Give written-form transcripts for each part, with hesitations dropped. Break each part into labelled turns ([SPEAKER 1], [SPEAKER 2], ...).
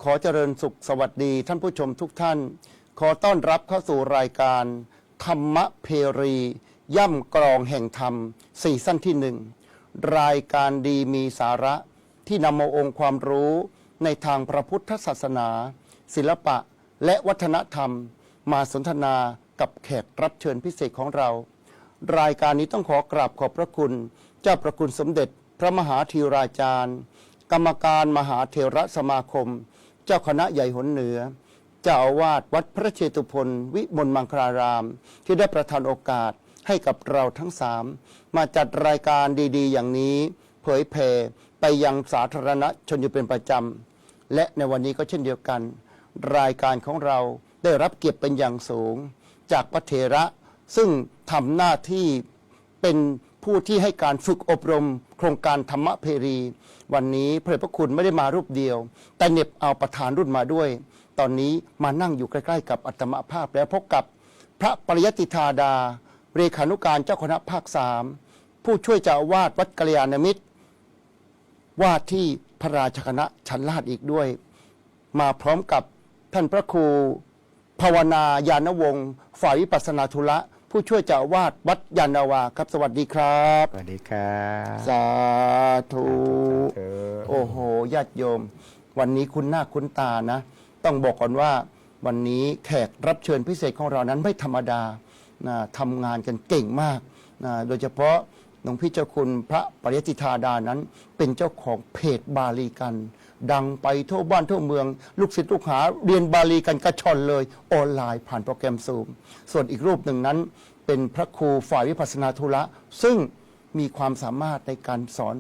[SPEAKER 1] ขอเจริญสุขสวัสดีท่านผู้ชมทุกท่านขอต้อนรับเข้าสู่รายการธรรมเพรีย่ำกรองแห่งธรรมซีซั่นที่หนึ่งรายการดีมีสาระที่นำเอาองค์ความรู้ในทางพระพุทธศาสนาศิลปะและวัฒนธรรมมาสนทนากับแขกรับเชิญพิเศษของเรารายการนี้ต้องขอกราบขอบพระคุณเจ้าประคุณสมเด็จพระมหาธีราจารย์กรรมการมหาเถรสมาคมเจ้าคณะใหญ่หนเหนือเจ้าอาวาสวัดพระเชตุพนวิมลมังคลารามที่ได้ประทานโอกาสให้กับเราทั้งสามมาจัดรายการดีๆอย่างนี้เผยแผ่ไปยังสาธารณชนอยู่เป็นประจำและในวันนี้ก็เช่นเดียวกันรายการของเราได้รับเกียรติเป็นอย่างสูงจากพระเถระซึ่งทำหน้าที่เป็นผู้ที่ให้การฝึกอบรมโครงการธรรมเพรีวันนี้พระเดชพระคุณไม่ได้มารูปเดียวแต่เหน็บเอาประธานรุ่นมาด้วยตอนนี้มานั่งอยู่ใกล้ๆกับอัตมภาพแล้วพบกับพระปริยติธาดาเรขานุการเจ้าคณะภาค3ผู้ช่วยเจ้าอาวาสวัดกัลยาณมิตรว่าที่พระราชคณะชั้นลาดอีกด้วยมาพร้อมกับท่านพระครูภาวนายานวงศ์ฝ่ายวิปัสสนาธุระผู้ช่วยเจ้าอาวาสวัดยานนาวาครับสวัสดีครับ
[SPEAKER 2] สวัสดีครับ
[SPEAKER 1] สาธุโอ้โหญาติโยมวันนี้คุณหน้าคุณตานะต้องบอกก่อนว่าวันนี้แขกรับเชิญพิเศษของเรานั้นไม่ธรรมดานะทำงานกันเก่งมากนะโดยเฉพาะหลวงพี่เจ้าคุณพระปริยติธาดานั้นเป็นเจ้าของเพจบาลีกันดังไปทั่วบ้านทั่วเมืองลูกศิษย์ลูกหาเรียนบาลีกันกระชอนเลยออนไลน์ผ่านโปรแกรมซูมส่วนอีกรูปหนึ่งนั้นเป็นพระครูฝ่ายวิปัสสนาธุระซึ่งมีความสามารถในการสอน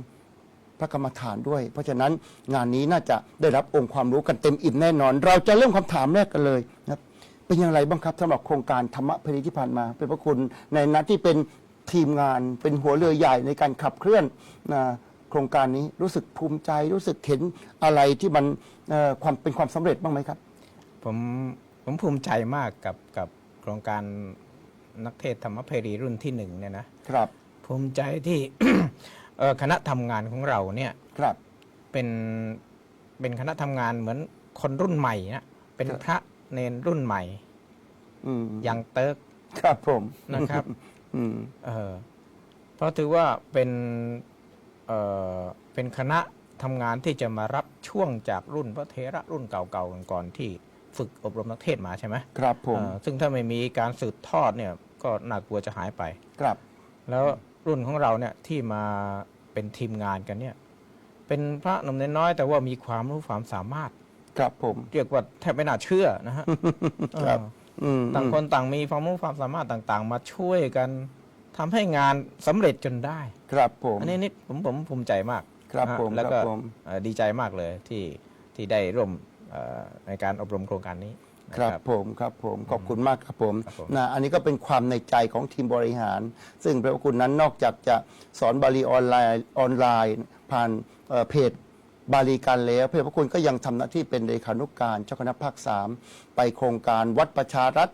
[SPEAKER 1] พระกรรมฐานด้วยเพราะฉะนั้นงานนี้น่าจะได้รับองค์ความรู้กันเต็มอิ่มแน่นอน เราจะเริ่มคำถามแรกกันเลยนะครับเป็นอย่างไรบ้างครับสำหรับโครงการธรรมเพรีที่ผ่านมาเป็นพระคุณในนัดที่เป็นทีมงานเป็นหัวเรือใหญ่ในการขับเคลื่อนโครงการนี้รู้สึกภูมิใจรู้สึกเห็นอะไรที่มันความเป็นความสำเร็จบ้างไหมครับ
[SPEAKER 2] ผมภูมิใจมากกับโครงการนักเทศธรรมเพรีรุ่นที่1เนี่ยนะครับภูมิใจที่ คณะทำงานของเราเนี่ย
[SPEAKER 1] ครับ
[SPEAKER 2] เป็นคณะทำงานเหมือนคนรุ่นใหม่นะเป็นพระเนนรุ่นใหม่ยังเติร์ก
[SPEAKER 1] ครับผม
[SPEAKER 2] นะครับเพราะถือว่าเป็นคณะทำงานที่จะมารับช่วงจากรุ่นพระเถระรุ่นเก่าๆก่อนที่ฝึกอบรมนักเทศมาใช่ไหม
[SPEAKER 1] ครับผม
[SPEAKER 2] ซึ่งถ้าไม่มีการสืบทอดเนี่ยก็น่ากลัวจะหายไป
[SPEAKER 1] ครับ
[SPEAKER 2] แล้วรุ่นของเราเนี่ยที่มาเป็นทีมงานกันเนี่ยเป็นพระหนุ่มน้อยแต่ว่ามีความรู้ความสามารถ
[SPEAKER 1] ครับผม
[SPEAKER 2] เรียกว่าแทบไม่น่าเชื่อนะฮะ
[SPEAKER 1] ครับ
[SPEAKER 2] ต่างคนต่างมีความรู้ความสามารถต่างๆมาช่วยกันทำให้งานสำเร็จจนได้
[SPEAKER 1] ครับผม
[SPEAKER 2] อันนี้นิดผมภูมิใจมาก
[SPEAKER 1] ครับผม
[SPEAKER 2] แล้วก็ดีใจมากเลยที่ได้ร่วมในการอบรมโครงการนี้
[SPEAKER 1] ครับผมขอบคุณมากครับผมนะอันนี้ก็เป็นความในใจของทีมบริหารซึ่งพระคุณนั้นนอกจากจะสอนบาลีออนไลน์ผ่านเพจบาลีกันแล้วพระคุณก็ยังทำหน้าที่เป็นเลขานุการเจ้าคณะภาค3ไปโครงการวัดประชารัฐ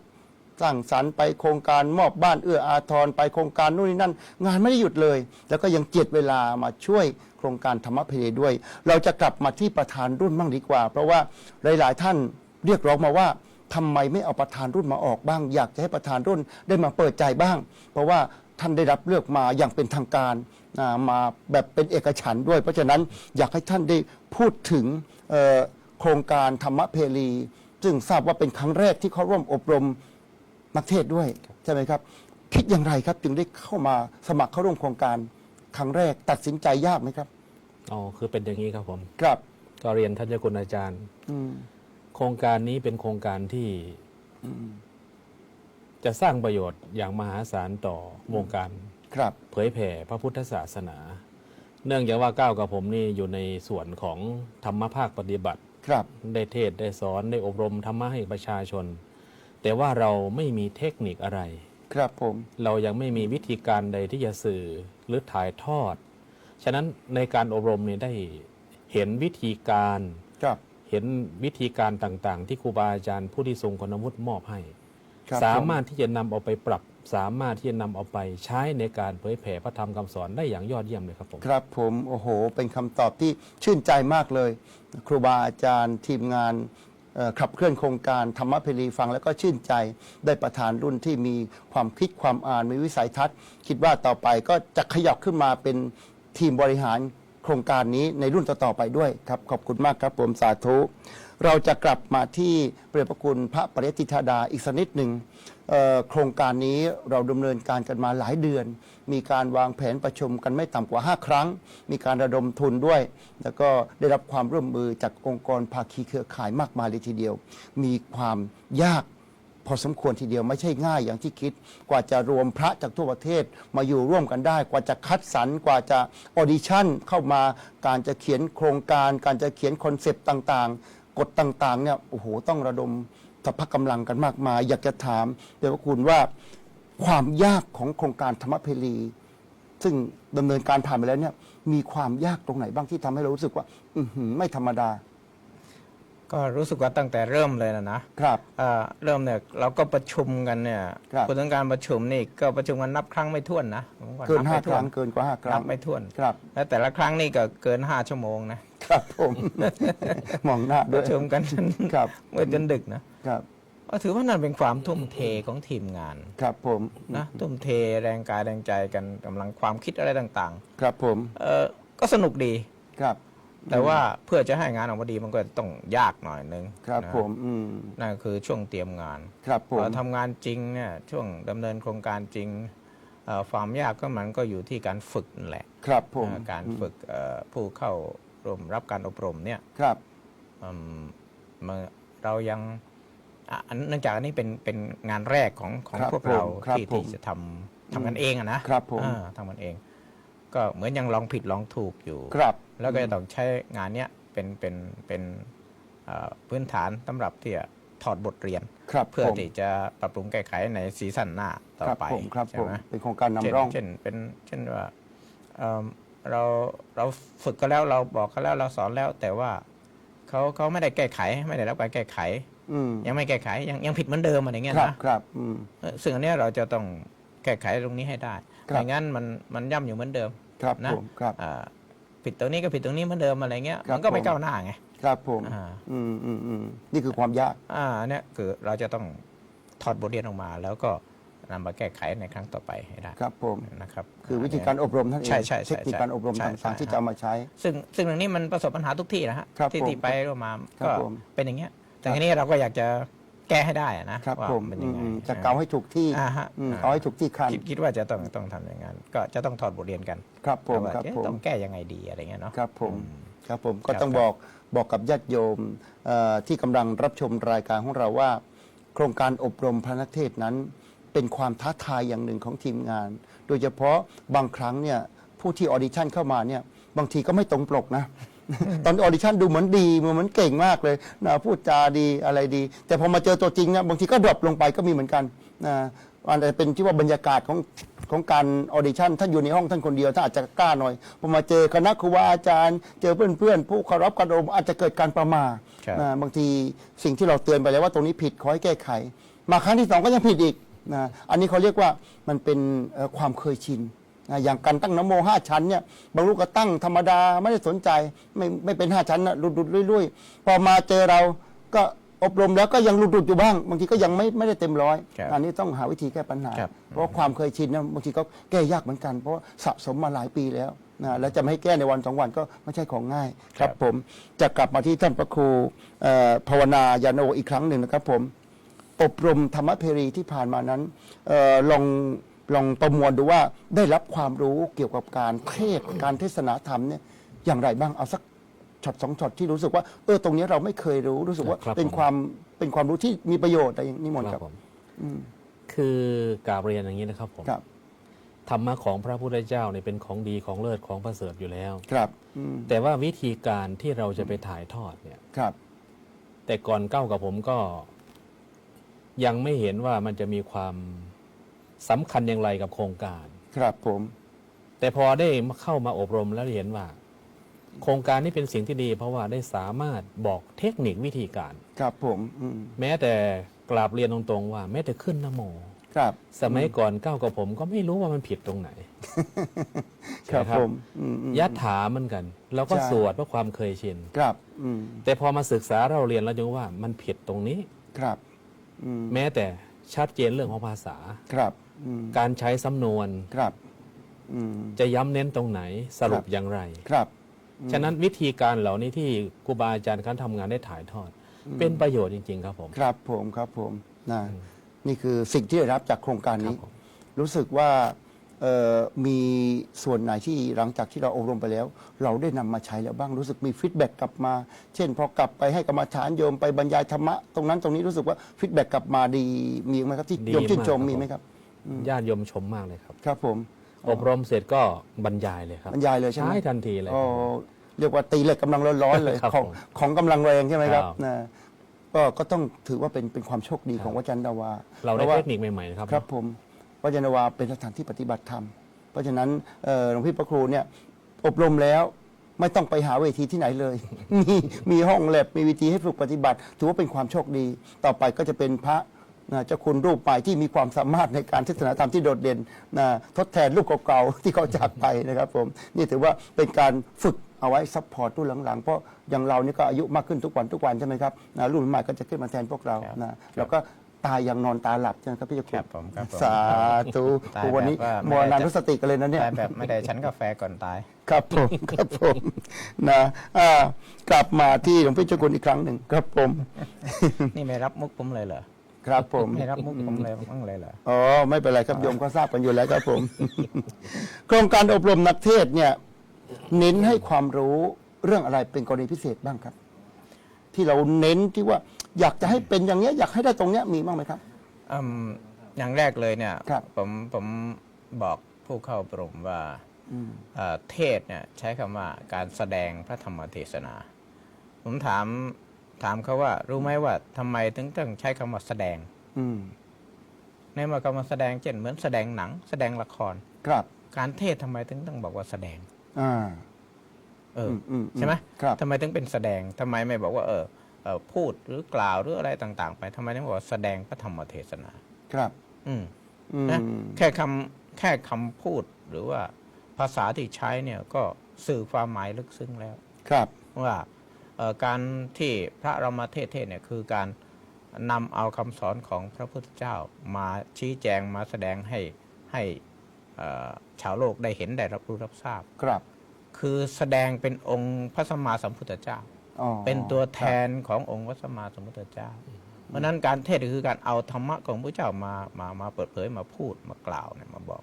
[SPEAKER 1] สร้างสรรค์ไปโครงการมอบบ้านเอื้ออาทรไปโครงการนู่นนี่นั่นงานไม่ได้หยุดเลยแล้วก็ยังเจียดเวลามาช่วยโครงการธรรมเพรีด้วยเราจะกลับมาที่ประธานรุ่นบ้างดีกว่าเพราะว่าหลายๆท่านเรียกร้องมาว่าทำไมไม่เอาประธานรุ่นมาออกบ้างอยากจะให้ประธานรุ่นได้มาเปิดใจบ้าง เพราะว่าท่านได้รับเลือกมาอย่างเป็นทางการมาแบบเป็นเอกฉันท์ด้วยเพราะฉะนั้นอยากให้ท่านได้พูดถึงโครงการธรรมเพรีซึ่งทราบว่าเป็นครั้งแรกที่เขาร่วมอบรมนักเทศด้วยใช่ไหมครับคิดอย่างไรครับจึงได้เข้ามาสมัครเข้าร่วมโครงการครั้งแรกตัดสินใจยากไหมครับ
[SPEAKER 3] คือเป็นอย่างนี้ครับผม
[SPEAKER 1] ครับ
[SPEAKER 3] ก็เรียนท่านเจ้าคุณอาจารย์โครงการนี้เป็นโครงการที่จะสร้างประโยชน์อย่างมหาศาลต่อวงการเผยแผ่พระพุทธศาสนา เนื่องจากว่าก้าวกับผมนี่อยู่ในส่วนของธรรมภาคปฏิบัติได้เทศได้สอนได้อบรมธรรมะให้ประชาชนแต่ว่าเราไม่มีเทคนิคอะไร
[SPEAKER 1] ครับผม
[SPEAKER 3] เรายังไม่มีวิธีการใดที่จะสื่อหรือถ่ายทอดฉะนั้นในการอบรมเนี่ยได้เห็นวิธีการเห็นวิธีการต่างๆที่ครูบาอาจารย์ผู้ที่ทรงคุณวุฒิมอบให้สามารถที่จะนำเอาไปปรับ สามารถที่จะนำเอาไปใช้ในการเผยแผ่พระธรรมคำสอนได้อย่างยอดเยี่ยมเลยครับผม
[SPEAKER 1] ครับผมโอ้โหเป็นคำตอบที่ชื่นใจมากเลย ครูบาอาจารย์ทีมงานขับเคลื่อนโครงการธรรมเพรีฟังแล้วก็ชื่นใจได้ประธานรุ่นที่มีความคิดความอ่านมีวิสัยทัศน์ คิดว่าต่อไปก็จะขยับขึ้นมาเป็นทีมบริหารโครงการนี้ในรุ่นต่อๆไปด้วยครับขอบคุณมากครับผมสาธุเราจะกลับมาที่พระเดชพระคุณพระปริยติธาดาอีกสักนิดหนึ่งโครงการนี้เราดำเนินการกันมาหลายเดือน มีการวางแผนประชุมกันไม่ต่ำกว่า5ครั้ง มีการระดมทุนด้วย แล้วก็ได้รับความร่วมมือจากองค์กรภาคีเครือข่ายมากมายเลยทีเดียว มีความยากพอสมควรทีเดียวไม่ใช่ง่ายอย่างที่คิด กว่าจะรวมพระจากทั่วประเทศมาอยู่ร่วมกันได้ กว่าจะคัดสรรกว่าจะออดิชั่นเข้ามาการจะเขียนโครงการการจะเขียนคอนเซปต์ต่างๆ กฎต่างๆเนี่ยโอ้โหต้องระดมสรรพกำลังกันมากมายอยากจะถามเดี๋ยวคุณว่าความยากของโครงการธรรมเพรีซึ่งดำเนินการผ่านไปแล้วเนี่ยมีความยากตรงไหนบ้างที่ทำให้เรารู้สึกว่าไม่ธรรมดา
[SPEAKER 2] ก็รู้สึกว่าตั้งแต่เริ่มเลยนะครับเริ่มเนี่ยเราก็ประชุมกันเนี่ยพูดถึงการประชุมนี่ก็ประชุมกันนับครั้งไม่ถ้วนนะ
[SPEAKER 1] เกิน5 ครั้งเกินกว่า5 ครั้ง
[SPEAKER 2] นับไม่ถ้วน
[SPEAKER 1] ครับ
[SPEAKER 2] และแต่ละครั้งนี่ก็เกิน5 ชั่วโมงนะครับ
[SPEAKER 1] ผม มองหน้าด้วย
[SPEAKER 2] ประชุมกัน
[SPEAKER 1] ครับ
[SPEAKER 2] เมื่อจนดึกนะครับก็ถือว่านั่นเป็นความทุ่มเทของทีมงาน
[SPEAKER 1] ครับผม
[SPEAKER 2] นะทุ่มเทแรงกายแรงใจกันกำลังความคิดอะไรต่าง
[SPEAKER 1] ๆครับผม
[SPEAKER 2] ก็สนุกดี
[SPEAKER 1] ครับ
[SPEAKER 2] แต่ว่าเพื่อจะให้งานออกมาดีมันก็ต้องยากหน่อยนึง
[SPEAKER 1] ครับผม
[SPEAKER 2] นั่นคือช่วงเตรียมงาน
[SPEAKER 1] ครับผม
[SPEAKER 2] ทำงานจริงเนี่ยช่วงดำเนินโครงการจริงความยากก็มันก็อยู่ที่การฝึกนั่นแหละ
[SPEAKER 1] ครับผม
[SPEAKER 2] การฝึกผู้เข้าร่วมรับการอบรมเนี่ย
[SPEAKER 1] ครับ
[SPEAKER 2] เรายังเนื่องจากอันนี้เป็นงานแรกของพวกเราที่จะทำกันเอง
[SPEAKER 1] นะครับผม
[SPEAKER 2] ทำกันเองก็เหมือนยังลองผิดลองถูกอยู่
[SPEAKER 1] ครับ
[SPEAKER 2] แล้วก็จะต้องใช้งานเนี้ยเป็นพื้นฐานสำหรับที่จะถอดบทเรียนเพื่อที่จะปรับปรุงแก้ไขในซีซั่นหน้าต่อไป
[SPEAKER 1] ใช่ไหมเป็นโครงการนำร่อง
[SPEAKER 2] เช่นว่าเราฝึกก็แล้วเราบอกก็แล้วเราสอนแล้วแต่ว่าเขาไม่ได้แก้ไขไม่ได้รับการแก้ไขยังไม่แก้ไขยังผิดเหมือนเดิมอะไรเงี้ย
[SPEAKER 1] นะครับ
[SPEAKER 2] ซึ่งอันนี้เราจะต้องแก้ไขตรงนี้ให้ได้ไม่งั้นมันย่ำอยู่เหมือนเดิม
[SPEAKER 1] นะ
[SPEAKER 2] ผิดตรงนี้ก็ผิดตรงนี้เหมือนเดิมอะไรเงี้ยมันก็ไม่ก้าวหน้าไง
[SPEAKER 1] ครับผมนี่คือความยาก
[SPEAKER 2] เนี่ยคือเราจะต้องถอดบทเรียนออกมาแล้วก็นำมาแก้ไขในครั้งต่อไปให้ได้
[SPEAKER 1] ครับผม
[SPEAKER 2] นะครับ
[SPEAKER 1] คือวิธีการอบรมนั่นเอง
[SPEAKER 2] ใช่
[SPEAKER 1] เทคนิคการอบรมต่างๆที่จะมาใช้
[SPEAKER 2] ซึ่งเรื่องนี้มันประสบปัญหาทุกที่นะฮะที่ไปร่วมมาก็เป็นอย่างเงี้ยแต่ทีนี้เราก็อยากจะแก้ให้ได้
[SPEAKER 1] นะครับผมจะเกาให้ถูกที่เอาให้ถูกที่คัน
[SPEAKER 2] คิดว่าจะต้องทำอย่างนั้นก็จะต้องถอดบทเรียนกัน
[SPEAKER 1] ครับผม
[SPEAKER 2] ต้องแก้ยังไงดีอะไรเงี้ยเนาะ
[SPEAKER 1] ครับผมก็ต้องบอกกับญาติโยมที่กำลังรับชมรายการของเราว่าโครงการอบรมพระนักเทศน์นั้นเป็นความท้าทายอย่างหนึ่งของทีมงานโดยเฉพาะบางครั้งเนี่ยผู้ที่ออดิชั่นเข้ามาเนี่ยบางทีก็ไม่ตรงปกนะ ตอนออดิชั่นดูเหมือนดีเหมือนเก่งมากเลยนะพูดจาดีอะไรดีแต่พอมาเจอตัวจริงเนี่ยบางทีก็ดรอปลงไปก็มีเหมือนกันนะอาจจะเป็นที่ว่าบรรยากาศของการออดิชั่นท่านอยู่ในห้องท่านคนเดียวท่านอาจจะกล้าหน่อยพอมาเจอคณะครูบาอาจารย์เจอเพื่อนๆผู้เคารพการอบรมอาจจะเกิดการประมาทบางทีสิ่งที่เราเตือนไปแล้วว่าตรงนี้ผิดขอให้แก้ไขมาครั้งที่2ก็ยังผิดอีกนะอันนี้เขาเรียกว่ามันเป็นความเคยชินนะอย่างการตั้งนโม5 ชั้นเนี่ยบางลูกก็ตั้งธรรมดาไม่ได้สนใจไม่เป็น5 ชั้นนะหลุดๆลุยๆพอมาเจอเราก็อบรมแล้วก็ยังหลุดๆอยู่บ้างบางทีก็ยังไม่ได้เต็มร้อยอันนี้ต้องหาวิธีแก้ปัญหาเพราะความเคยชินนะบางทีก็แก้ยากเหมือนกันเพราะสะสมมาหลายปีแล้วนะแล้วจะไม่ให้แก้ในวัน2 วันก็ไม่ใช่ของง่ายครับผมจะกลับมาที่ท่านพระครูภาวนายาโนอีกครั้งหนึ่งนะครับผมอบรมธรรมเพรีที่ผ่านมานั้นลองประมวลดูว่าได้รับความรู้เกี่ยวกับการเทศการเทศนาธรรมเนี่ยอย่างไรบ้างเอาสักช็อต2 ช็อตที่รู้สึกว่าตรงนี้เราไม่เคยรู้สึกว่าเป็นความรู้ที่มีประโยชน์อะไรอย่างนี้หมดครับ
[SPEAKER 3] คือกราบเรียนอย่างนี้นะครับผมธรรมะของพระพุทธเจ้าเนี่ยเป็นของดีของเลิศของประเสริฐอยู่แล้ว
[SPEAKER 1] ครับ
[SPEAKER 3] แต่ว่าวิธีการที่เราจะไปถ่ายทอดเนี่ยแต่ก่อนก้าวกับผมก็ยังไม่เห็นว่ามันจะมีความสำคัญอย่างไรกับโครงการ
[SPEAKER 1] ครับผม
[SPEAKER 3] แต่พอได้เข้ามาอบรมแล้วเห็นว่าโครงการนี้เป็นสิ่งที่ดีเพราะว่าได้สามารถบอกเทคนิควิธีการ
[SPEAKER 1] ครับผม
[SPEAKER 3] แม้แต่กราบเรียนตรงๆว่าแม้แต่ขึ้นนะโม
[SPEAKER 1] ครับ
[SPEAKER 3] สมัยก่อนก้าวกับผมก็ไม่รู้ว่ามันผิดตรงไหน
[SPEAKER 1] ครับ
[SPEAKER 3] ใช่
[SPEAKER 1] ผม
[SPEAKER 3] ยะถาเหมือนกัน เราก็
[SPEAKER 1] ใช่
[SPEAKER 3] สวดเพราะความเคยชิน
[SPEAKER 1] ครับ
[SPEAKER 3] แต่พอมาศึกษาเราเรียนเราจะว่ามันผิดตรงนี้
[SPEAKER 1] ครับ
[SPEAKER 3] แม้แต่ชัดเจนเรื่องของภาษา
[SPEAKER 1] ครับ
[SPEAKER 3] การใช้สำนวน
[SPEAKER 1] ครับ
[SPEAKER 3] จะย้ำเน้นตรงไหนสรุปอย่างไร
[SPEAKER 1] ครับ
[SPEAKER 3] ฉะนั้นวิธีการเหล่านี้ที่ครูบาอาจารย์เขาทำงานได้ถ่ายทอด เป็นประโยชน์จริง ๆ ครับผม
[SPEAKER 1] ครับผมครับผมนะนี่คือสิ่งที่ได้รับจากโครงการนี้
[SPEAKER 3] ครับผม
[SPEAKER 1] รู้สึกว่ามีส่วนไหนที่หลังจากที่เราอบรมไปแล้ว เราได้นำมาใช้แล้วบ้างรู้สึกมีฟีดแบ็กกลับมา เช่นพอกลับไปให้กรรมฐานโยมไปบรรยายธรรมะตรงนั้นตรงนี้รู้สึกว่าฟีดแบ็กกลับมาดีมีไหมครับที่
[SPEAKER 3] ดี
[SPEAKER 1] โยมชื่นชม
[SPEAKER 3] มาก
[SPEAKER 1] มีไหมครับ
[SPEAKER 3] ญาติโยมชมมากเลยครับ
[SPEAKER 1] ครับผม
[SPEAKER 3] อบรมเสร็จก็บรรยายเลยครับ
[SPEAKER 1] บรรยายเลยใช่ไหม
[SPEAKER 3] ใช้ทันทีเลย
[SPEAKER 1] อ๋อเรียกว่าตีเหล็กกำลังร้อนๆเลย
[SPEAKER 3] ครับ
[SPEAKER 1] ของ
[SPEAKER 3] ผม
[SPEAKER 1] ของกำลังแรงใช่ไหมครับ
[SPEAKER 3] ครับ
[SPEAKER 1] นะก็ต้องถือว่าเป็นความโชคดีของวัดจันทวา
[SPEAKER 3] เราได้
[SPEAKER 1] พะว่
[SPEAKER 3] เทคนิคใหม่ๆนะครับ
[SPEAKER 1] ครับผมวัดจันทวาเป็นสถานที่ปฏิบัติธรรม เพราะฉะนั้นหลวงพี่พระครูเนี่ยอบรมแล้วไม่ต้องไปหาเวทีที่ไหนเลย มีห้องแลบมีวิธีให้ฝึกปฏิบัติ ถือว่าเป็นความโชคดี ต่อไปก็จะเป็นพระเจ้าคุณรูปใหม่ที่มีความสามารถในการเทศนาธรรมที่โดดเด่นทดแทนลูกเก่าๆที่เขาจากไปนะครับผมนี่ถือว่าเป็นการฝึกเอาไว้ซัพพอร์ตรุ่นหลังๆเพราะอย่างเรานี่ก็อายุมากขึ้นทุกวันใช่ไหมครับรุ่นใหม่ก็จะขึ้นมาแทนพวกเราแล้วก็ตายอย่างนอนตาหลับใช่ไหมครับพี่เจ้าคุ
[SPEAKER 2] ครั
[SPEAKER 1] ณ
[SPEAKER 2] บผมครับผม
[SPEAKER 1] สาธุ
[SPEAKER 2] ตาย
[SPEAKER 1] โอ้วันนี้
[SPEAKER 2] แบบว่าไม่
[SPEAKER 1] มร
[SPEAKER 2] ได้
[SPEAKER 1] ณานุสติกันเลยนะเนี่ย
[SPEAKER 2] ตายแบบไม่ได้ชั้นกาแฟก่อนตาย
[SPEAKER 1] ครับผมครับผมนะกลับมาที่หลวงพี่เจ้าคุณอีกครั้งหนึ่งครับผม
[SPEAKER 2] นี่ไม่รับมุกผมเลยเหรอ
[SPEAKER 1] ครับผม
[SPEAKER 2] ไม่รับมุกผมเลยบ้างเลยเหรอ
[SPEAKER 1] อ๋อไม่เป็นไรครับโยมก็ทราบกันอยู่แล้วครับผม โครงการอบรมนักเทศน์เนี่ยเน้นให้ความรู้เรื่องอะไรเป็นกรณีพิเศษบ้างครับ ที่เราเน้นที่ว่าอยากจะให้เป็นอย่างเนี้ยอยากให้ได้ตรงเนี้ยมีบ้างไหมครับ
[SPEAKER 2] อย่างแรกเลยเนี่ย
[SPEAKER 1] ครับ
[SPEAKER 2] ผมบอกผู้เข้าอบรมว่าเทศเนี่ยใช้คำว่าการแสดงพระธรรมเทศนา ผมถามเขาว่ารู้ไหมว่าทำไมถึงต้องใช้คำว่าแสดง
[SPEAKER 1] อืม
[SPEAKER 2] ในเมื่อคำว่าแสดงเช่นเหมือนแสดงหนัง แสดงละคร
[SPEAKER 1] ครับ
[SPEAKER 2] การเทศทำไมถึงต้องบอกว่าแสดง
[SPEAKER 1] อ่า
[SPEAKER 2] ใช่ไหม
[SPEAKER 1] ครับ
[SPEAKER 2] ทำไมถึงเป็นแสดงทำไมไม่บอกว่าพูดหรือกล่าวหรืออะไรต่าง ๆ ไปทำไมถึงบอกว่าแสดงพระธรรมเทศนา
[SPEAKER 1] ครับ
[SPEAKER 2] อืม
[SPEAKER 1] อืม
[SPEAKER 2] นะแค่คำพูดหรือว่าภาษาที่ใช้เนี่ยก็สื่อความหมายลึกซึ้งแล้ว
[SPEAKER 1] ครับ
[SPEAKER 2] ว่าการที่พระเรามาเทศเนี่ยคือการนำเอาคำสอนของพระพุทธเจ้ามาชี้แจงมาแสดงให้ชาวโลกได้เห็นได้รับรู้รับทราบ
[SPEAKER 1] ครับ
[SPEAKER 2] คือแสดงเป็นองค์พระสัมมาสัมพุทธเจ้า
[SPEAKER 1] อ๋อ
[SPEAKER 2] เป็นตัวแทนขององค์พระสัมมาสัมพุทธเจ้า เพราะฉะนั้นการเทศน์คือการเอาธรรมะของพระเจ้ามาเปิดเผยมาพูดมากล่าวเนี่ยมาบอก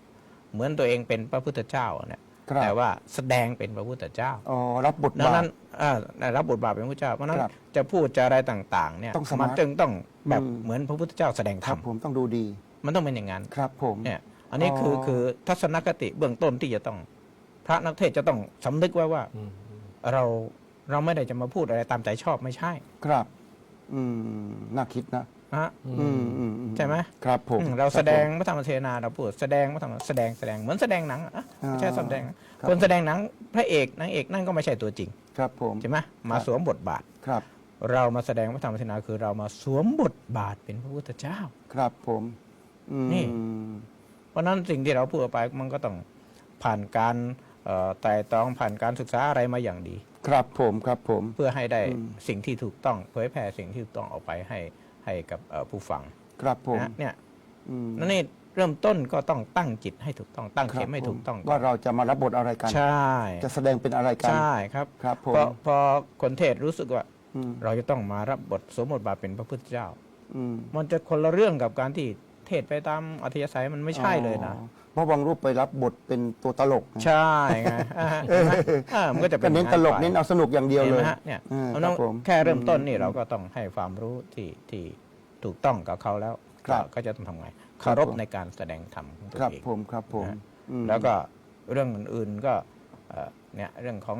[SPEAKER 2] เหมือนตัวเองเป็นพระพุทธเจ้าเนี่ย
[SPEAKER 1] ครับ
[SPEAKER 2] แต่ว่าแสดงเป็นพระพุทธเจ้า
[SPEAKER 1] อ๋อรับบท
[SPEAKER 2] ดัง
[SPEAKER 1] บา
[SPEAKER 2] นั้
[SPEAKER 1] ท
[SPEAKER 2] นรับบทบาทเป็นพระเจ้า เพราะฉะนั้น
[SPEAKER 1] ครับ
[SPEAKER 2] จะพูดจะอะไรต่างๆเนี่ย
[SPEAKER 1] ต้องสมาร์ท
[SPEAKER 2] มันจึงต้องแบบ
[SPEAKER 1] อืม
[SPEAKER 2] เหมือนพระพุทธเจ้าแสดง
[SPEAKER 1] ค
[SPEAKER 2] ธร
[SPEAKER 1] รั
[SPEAKER 2] ร
[SPEAKER 1] บ
[SPEAKER 2] ม
[SPEAKER 1] ผมต้องดูดี
[SPEAKER 2] มันต้องเป็นอย่างนั้น
[SPEAKER 1] ครับผม
[SPEAKER 2] เนี่ยอันนี้
[SPEAKER 1] อ๋อ
[SPEAKER 2] คือทัศนคติเบื้องต้นที่จะต้องพระนักเทศน์จะต้องสำนึกไว้ว่า เราไม่ได้จะมาพูดอะไรตามใจชอบไม่ใช่
[SPEAKER 1] ครับ น่าคิดนะ
[SPEAKER 2] นะฮะ ใช่ไหม
[SPEAKER 1] ครับผม
[SPEAKER 2] เราแสดง
[SPEAKER 1] ครับ
[SPEAKER 2] พระธรรมเทศนาเราพูดแสดงพระธรรมแสดงเหมือนแสดงหนังอะไม่ใช่
[SPEAKER 1] อ่า
[SPEAKER 2] แสดง
[SPEAKER 1] ครับ
[SPEAKER 2] คนแสดงหนังพระเอกนางเอกนั่นก็ไม่ใช่ตัวจริง
[SPEAKER 1] ครับผม
[SPEAKER 2] ใช่ไหมมาสวมบทบาท
[SPEAKER 1] ครับ
[SPEAKER 2] เรามาแสดงพระธรรมเทศนาคือเรามาสวมบทบาทเป็นพระพุทธเจ้า
[SPEAKER 1] ครับผม
[SPEAKER 2] นี่ เพราะฉะนั้นสิ่งที่เราพูดออกไปมันก็ต้องผ่านการไต่ตรองผ่านการศึกษาอะไรมาอย่างดี
[SPEAKER 1] ครับผมครับผม
[SPEAKER 2] เพื่อให้ได้สิ่งที่ถูกต้องเผยแผ่สิ่งที่ถูกต้องออกไปให้กับผู้ฟัง
[SPEAKER 1] ครับผม
[SPEAKER 2] นะเนี่ย
[SPEAKER 1] อืม
[SPEAKER 2] นั่นนี่เริ่มต้นก็ต้องตั้งจิตให้ถูกต้องตั้งเข็มให้ถูกต้อง
[SPEAKER 1] ว่าเราจะมารับบทอะไรกัน
[SPEAKER 2] ใช่
[SPEAKER 1] จะแสดงเป็นอะไรกัน
[SPEAKER 2] ใช่ครับ
[SPEAKER 1] ครับผม
[SPEAKER 2] พอคนเทศรู้สึกว่า
[SPEAKER 1] อืม
[SPEAKER 2] เราจะต้องมารับบทสวมบทบาทเป็นพระพุทธเจ้า
[SPEAKER 1] อืม
[SPEAKER 2] มันจะคนละเรื่องกับการที่เทศไปตามอัธยาศัยมันไม่ใช่เลยนะ
[SPEAKER 1] อ๋อเพราะบางรูปไปรับบทเป็นตัวตลกนะ
[SPEAKER 2] ใช่ไงเห็นไหมมันก็จะเป็
[SPEAKER 1] ก็
[SPEAKER 2] น
[SPEAKER 1] เน้นตลกเน้นเอาสนุกอย่างเดียว
[SPEAKER 2] เห็น
[SPEAKER 1] เล
[SPEAKER 2] ไหม
[SPEAKER 1] ย
[SPEAKER 2] ฮะเนี่ย
[SPEAKER 1] ค
[SPEAKER 2] เรา
[SPEAKER 1] รับผม
[SPEAKER 2] แค่เริ่มต้นนี่เราก็ต้องให้ความรู้ที่ถูกต้องกับเขาแล้ว
[SPEAKER 1] ครับ
[SPEAKER 2] ก็จะต้องทำไง
[SPEAKER 1] ครับ
[SPEAKER 2] เคารพ
[SPEAKER 1] ผม
[SPEAKER 2] ในการแสดงธรรมของตัว
[SPEAKER 1] ครับ
[SPEAKER 2] เอง
[SPEAKER 1] ผมครับผม
[SPEAKER 2] นะ
[SPEAKER 1] อืม
[SPEAKER 2] แล้วก็เรื่องอื่นๆก็เนี่ยเรื่องของ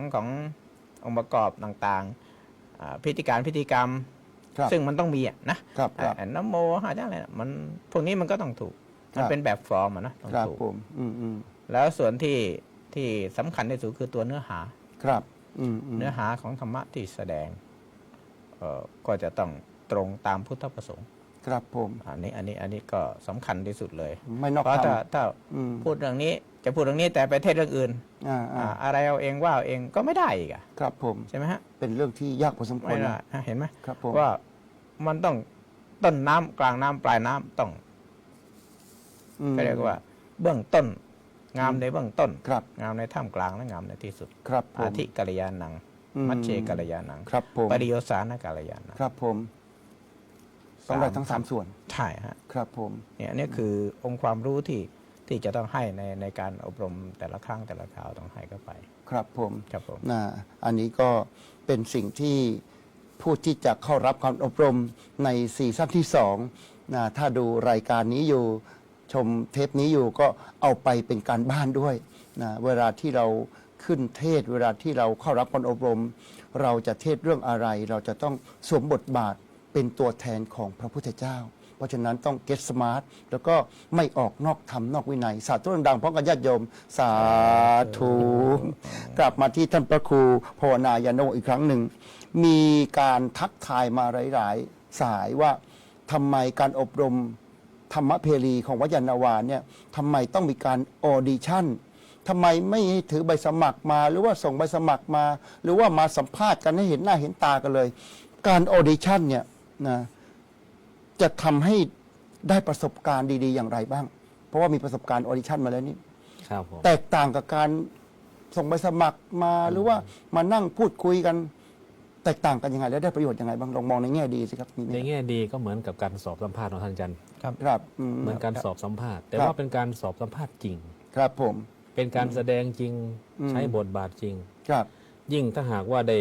[SPEAKER 2] องค์ประกอบต่างๆพิธีกรรม
[SPEAKER 1] ครับ
[SPEAKER 2] ซึ่งมันต้องมีอะนะครับ น้ำโมหาจ้าอะไรน่ะมันพวกนี้มันก็ต้องถูก
[SPEAKER 1] ครับ
[SPEAKER 2] มันเป็นแบบฟอร์มอะนะต้อง
[SPEAKER 1] ครับ
[SPEAKER 2] ถูก
[SPEAKER 1] ผมอืม
[SPEAKER 2] แล้วส่วนที่สำคัญที่สุดคือตัวเนื้อหา
[SPEAKER 1] ครับอืม
[SPEAKER 2] เนื้อหาของธรรมะที่แสดงก็จะต้องตรงตามพุทธประสงค์
[SPEAKER 1] ครับผม
[SPEAKER 2] อันนี้ก็สำคัญที่สุดเลย
[SPEAKER 1] ไม่นอก
[SPEAKER 2] เพราะ
[SPEAKER 1] ธรรม
[SPEAKER 2] ถ้า
[SPEAKER 1] อืม
[SPEAKER 2] พูดเรื่องนี้จะพูดเรื่องนี้แต่ไปเทศเรื่องอื่น อะไรเอาเองว่าเอาเองก็ไม่ได้อีกอะ
[SPEAKER 1] ครับผม
[SPEAKER 2] ใช่ไหมฮะ
[SPEAKER 1] เป็นเรื่องที่ยากพอสมคว
[SPEAKER 2] ไม่
[SPEAKER 1] ร
[SPEAKER 2] ได้
[SPEAKER 1] นะ
[SPEAKER 2] ฮะเห็นไหม
[SPEAKER 1] ครับผม
[SPEAKER 2] ว่ามันต้องต้นน้ำกลางน้ำปลายน้ำต้อง
[SPEAKER 1] อืม
[SPEAKER 2] ก็เรียกว่า เบื้องต้น งามในเบื้องต้น
[SPEAKER 1] ครับ
[SPEAKER 2] งามในท่ามกลางและงามในที่สุด
[SPEAKER 1] ครับผ
[SPEAKER 2] อาม ธิกัลยาณัง
[SPEAKER 1] อืม
[SPEAKER 2] มัชเชกัลยาณัง
[SPEAKER 1] ครับผม
[SPEAKER 2] ปริโยสานกัลยาณัง
[SPEAKER 1] ครับผมต้องได้ทั้งสามส่วน
[SPEAKER 2] ใช่ฮะ
[SPEAKER 1] ครับผม
[SPEAKER 2] เนี่ยอันนี้คือองค์ความรู้ที่จะต้องให้ในการอบรมแต่ละครั้งแต่ละคราวต้องให้เข้าไป
[SPEAKER 1] ครับผม
[SPEAKER 2] ครับผม
[SPEAKER 1] อันนี้ก็เป็นสิ่งที่ผู้ที่จะเข้ารับการอบรมในซีซั่นที่2ถ้าดูรายการนี้อยู่ชมเทปนี้อยู่ก็เอาไปเป็นการบ้านด้วยเวลาที่เราขึ้นเทศเวลาที่เราเข้ารับการอบรม เราจะเทศเรื่องอะไร เราจะต้องสวมบทบาทเป็นตัวแทนของพระพุทธเจ้า เพราะฉะนั้นต้อง get smart แล้วก็ไม่ออกนอกธรรมนอกวินัย สาธุดังๆพร้อมกันญาติโยม สาธุ กลับมาที่ท่านพระครูภาวนายาโนอีกครั้งหนึ่ง มีการทักทายมาหลายๆ สายว่าทำไมการอบรมธรรมเพรีของวัดยานนาวาเนี่ยทำไมต้องมีการออดิชั่นทำไมไม่ให้ถือใบสมัครมา หรือว่าส่งใบสมัครมา หรือว่ามาสัมภาษณ์กันให้เห็นหน้าเห็นตากันเลย การออดิชั่นเนี่ยนะจะทำให้ได้ประสบการณ์ดีๆอย่างไรบ้าง เพราะว่ามีประสบการณ์ออดิชั่นมาแล้วนี่
[SPEAKER 3] ครับผม
[SPEAKER 1] แตกต่างกับการส่งใบสมัครมาหรือว่ามานั่งพูดคุยกัน แตกต่างกันยังไง และได้ประโยชน์ยังไงบ้างลองมองในแง่ดีสิครับมีไหม
[SPEAKER 3] ในแง่ดีก็เหมือนกับการสอบสัมภาษณ์ของท่านอาจารย์
[SPEAKER 1] ครับ
[SPEAKER 3] เหมือนการสอบสัมภาษณ์ แต่
[SPEAKER 1] ครับ
[SPEAKER 3] ว่าเป็นการสอบสัมภาษณ์จริง
[SPEAKER 1] ครับผม
[SPEAKER 3] เป็นการแสดงจริง
[SPEAKER 1] อืม
[SPEAKER 3] ใช้บทบาทจริง
[SPEAKER 1] ครับ
[SPEAKER 3] ยิ่งถ้าหากว่าได้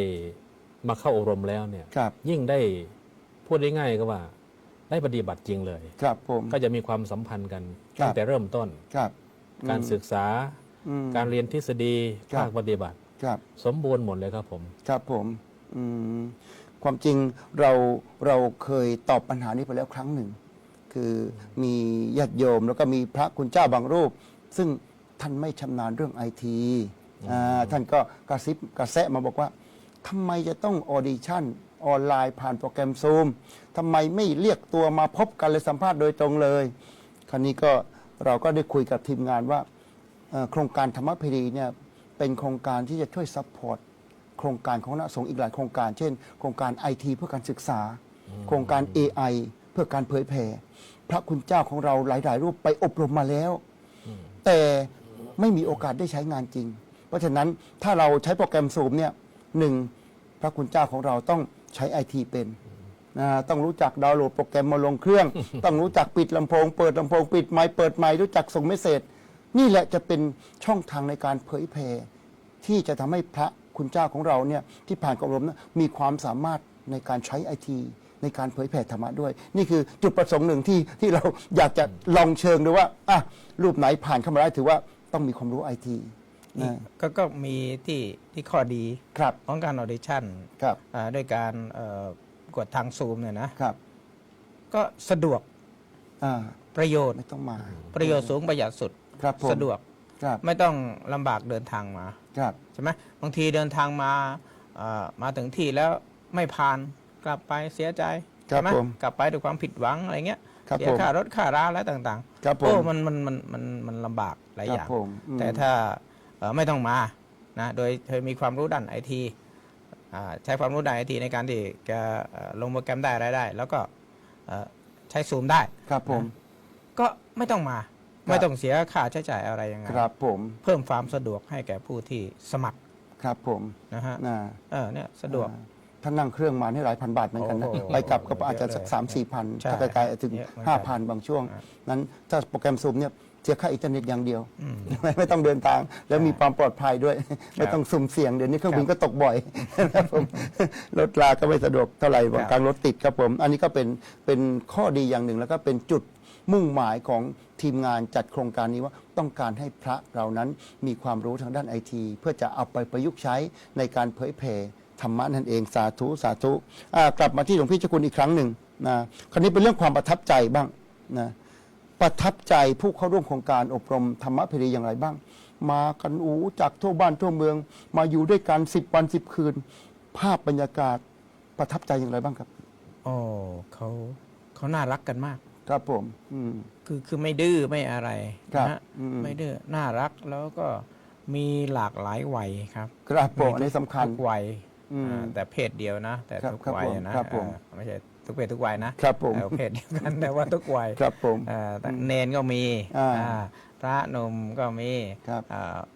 [SPEAKER 3] มาเข้าอบรมแล้วเนี่ย
[SPEAKER 1] ครับ
[SPEAKER 3] ยิ่งได้พูดได้ง่ายก็ว่า ได้ปฏิบัติจริงเลย
[SPEAKER 1] ครับผม
[SPEAKER 3] ก็จะมีความสัมพันธ์กัน
[SPEAKER 1] ครับ
[SPEAKER 3] ตั้งแต่เริ่มต้น
[SPEAKER 1] ครับ
[SPEAKER 3] การศึกษา
[SPEAKER 1] อืม
[SPEAKER 3] การเรียนทฤษฎี
[SPEAKER 1] ครับ
[SPEAKER 3] ภาคปฏิบัติ
[SPEAKER 1] ครับ
[SPEAKER 3] สมบูรณ์หมดเลยครับผม
[SPEAKER 1] ครับผมความจริงเราเคยตอบปัญหานี้ไปแล้วครั้งหนึ่ง คือมีญาติโยมแล้วก็มีพระคุณเจ้าบางรูป ซึ่งท่านไม่ชำนาญเรื่องไอทีท่านก็กระซิบกระแซะมาบอกว่าทำไมจะต้องออดิชั่นออนไลน์ผ่านโปรแกรมซูมทำไมไม่เรียกตัวมาพบกันเลยสัมภาษณ์โดยตรงเลย คราวนี้ก็เราก็ได้คุยกับทีมงานว่าโครงการธรรมเพรีเนี่ยเป็นโครงการที่จะช่วยซัพพอร์ตโครงการของคณะสงฆ์อีกหลายโครงการ เช่น โครงการ IT เพื่อการศึกษา โครงการ AI เพื่อการเผยแผ่พระคุณเจ้าของเราหลาย ๆ รูปไปอบรมมาแล้ว แต่ไม่มีโอกาสได้ใช้งานจริง เพราะฉะนั้นถ้าเราใช้โปรแกรมซูมเนี่ยหนึ่งพระคุณเจ้าของเราต้องใช้ไอทีเป็นต้องรู้จักดาวน์โหลดโปรแกรมมาลงเครื่อง ต้องรู้จักปิดลำโพงเปิดลำโพงปิดไมค์เปิดไมค์รู้จักส่งเมสเสจนี่แหละจะเป็นช่องทางในการเผยแผ่ที่จะทำให้พระคุณเจ้าของเราเนี่ยที่ผ่านการอบรมนะมีความสามารถในการใช้ไอทีในการเผยแผ่ธรรมะด้วย นี่คือจุดประสงค์หนึ่งที่เราอยากจะลองเชิงดูว่ารูปไหนผ่านเข้ามาได้ถือว่าต้องมีความรู้ไอทีนะ
[SPEAKER 2] ก็มีที่ข้อดี
[SPEAKER 1] ครับ
[SPEAKER 2] ของการออดิชั่น
[SPEAKER 1] ครับ
[SPEAKER 2] ด้วยการกดทางซูมเนี่ยนะครับ ก็สะดวก ประโยชน์
[SPEAKER 1] ไม่ต้องมา
[SPEAKER 2] ประโยชน์สูงประหยัดสุด
[SPEAKER 1] ครับผม
[SPEAKER 2] สะดวก
[SPEAKER 1] ครับ
[SPEAKER 2] ไม่ต้องลำบากเดินทางมา
[SPEAKER 1] ครับ
[SPEAKER 2] ใช่ไหมบางทีเดินทางมาถึงที่แล้วไม่ผ่านกลับไปเสียใจ
[SPEAKER 1] ครับ
[SPEAKER 2] ใช่ไหม
[SPEAKER 1] ผม
[SPEAKER 2] กลับไปด้วยความผิดหวังอะไรเงี้ย
[SPEAKER 1] ครับ
[SPEAKER 2] เสีย
[SPEAKER 1] ผม
[SPEAKER 2] ค่ารถค่าราอะไรต่าง
[SPEAKER 1] ครับ
[SPEAKER 2] ๆ
[SPEAKER 1] ผม
[SPEAKER 2] โอ้มันลำบากหลาย
[SPEAKER 1] ครั
[SPEAKER 2] อบ ย่าง
[SPEAKER 1] ผม
[SPEAKER 2] แต่ถ้าไม่ต้องมานะโดยเธอมีความรู้ด้านไอทีใช้ความรู้ด้านไอทีในการที่จะลงโปรแกรมได้อะไรได้ แล้วก็ใช้ซูมได้
[SPEAKER 1] ครับผม
[SPEAKER 2] ก็ไม่ต้องมา
[SPEAKER 1] ครับ
[SPEAKER 2] ไม่ต้องเสียค่าใช้จ่ายอะไรยังไง
[SPEAKER 1] ครับผม
[SPEAKER 2] เพิ่มความสะดวกให้แก่ผู้ที่สมัคร
[SPEAKER 1] ครับผม
[SPEAKER 2] นะฮะ
[SPEAKER 1] นะ
[SPEAKER 2] เนี่ยสะดวก
[SPEAKER 1] ถ้านั่งเครื่องมานี่หลายพันบาทเหมือนกันนะ
[SPEAKER 2] โอ้โห
[SPEAKER 1] ไปกลับก็อาจจะสัก
[SPEAKER 2] เยอะเลย
[SPEAKER 1] 3-4 พัน
[SPEAKER 2] ใช่
[SPEAKER 1] ถ้าไกลๆถึง
[SPEAKER 2] เยอะเหมือนกัน
[SPEAKER 1] 5,000 บางช่วง
[SPEAKER 2] อ่า
[SPEAKER 1] นั้นถ้าโปรแกรมซูมเนี่ยเสียค่าอินเทอร์เน็ตอย่างเดียว ไม่ต้องเดินทาง แล้วมีความปลอดภัยด้วย ไม่ต้องสุ่มเสี่ยงเดี๋ยวนี้เครื่องบินก็ตกบ่อยนะครับผมรถลาก็ไม่สะดวกเท่าไหร่บางครั้งรถติดครับผมอันนี้ก็เป็นข้อดีอย่างหนึ่งแล้วก็เป็นจุดมุ่งหมายของทีมงานจัดโครงการนี้ว่าต้องการให้พระเรานั้นมีความรู้ทางด้านไอทีเพื่อจะเอาไปประยุกต์ใช้ในการเผยแผ่ธรรมะนั่นเองสาธุสาธุกลับมาที่หลวงพี่เจ้าคุณอีกครั้งหนึ่งนะคราวนี้เป็นเรื่องความประทับใจบ้างนะประทับใจผู้เข้าร่วมโครงการอบรมธรรมะเพรีอย่างไรบ้าง มากันจากทั่วบ้านทั่วเมือง มาอยู่ด้วยกัน10 วัน10 คืน ภาพบรรยากาศประทับใจอย่างไรบ้างครับ
[SPEAKER 2] โอ้เขา เขาน่ารักกันมาก
[SPEAKER 1] ครับผม
[SPEAKER 2] คือไม่ดื้อไม่อะไร
[SPEAKER 1] ครับ
[SPEAKER 2] นะฮะไม่ดื้อน่ารักแล้วก็มีหลากหลายวัยครับ
[SPEAKER 1] ครับผมอันนี้สำคัญ
[SPEAKER 2] ทุกวัย
[SPEAKER 1] อืม
[SPEAKER 2] แต่เพศเดียวนะ แต่
[SPEAKER 1] ครับ
[SPEAKER 2] ทุก
[SPEAKER 1] ครับ
[SPEAKER 2] วัย
[SPEAKER 1] ผม
[SPEAKER 2] นะครับ
[SPEAKER 1] ผม
[SPEAKER 2] ไม่ใช่ทุกเพศทุกวัยนะครับ
[SPEAKER 1] ผม
[SPEAKER 2] แต่เพศเดียวกัน แต่ว่าทุกวัย
[SPEAKER 1] ครับผม
[SPEAKER 2] แต่เนนก็มี
[SPEAKER 1] อ่า
[SPEAKER 2] พระหนุ่มก็มี
[SPEAKER 1] ครับ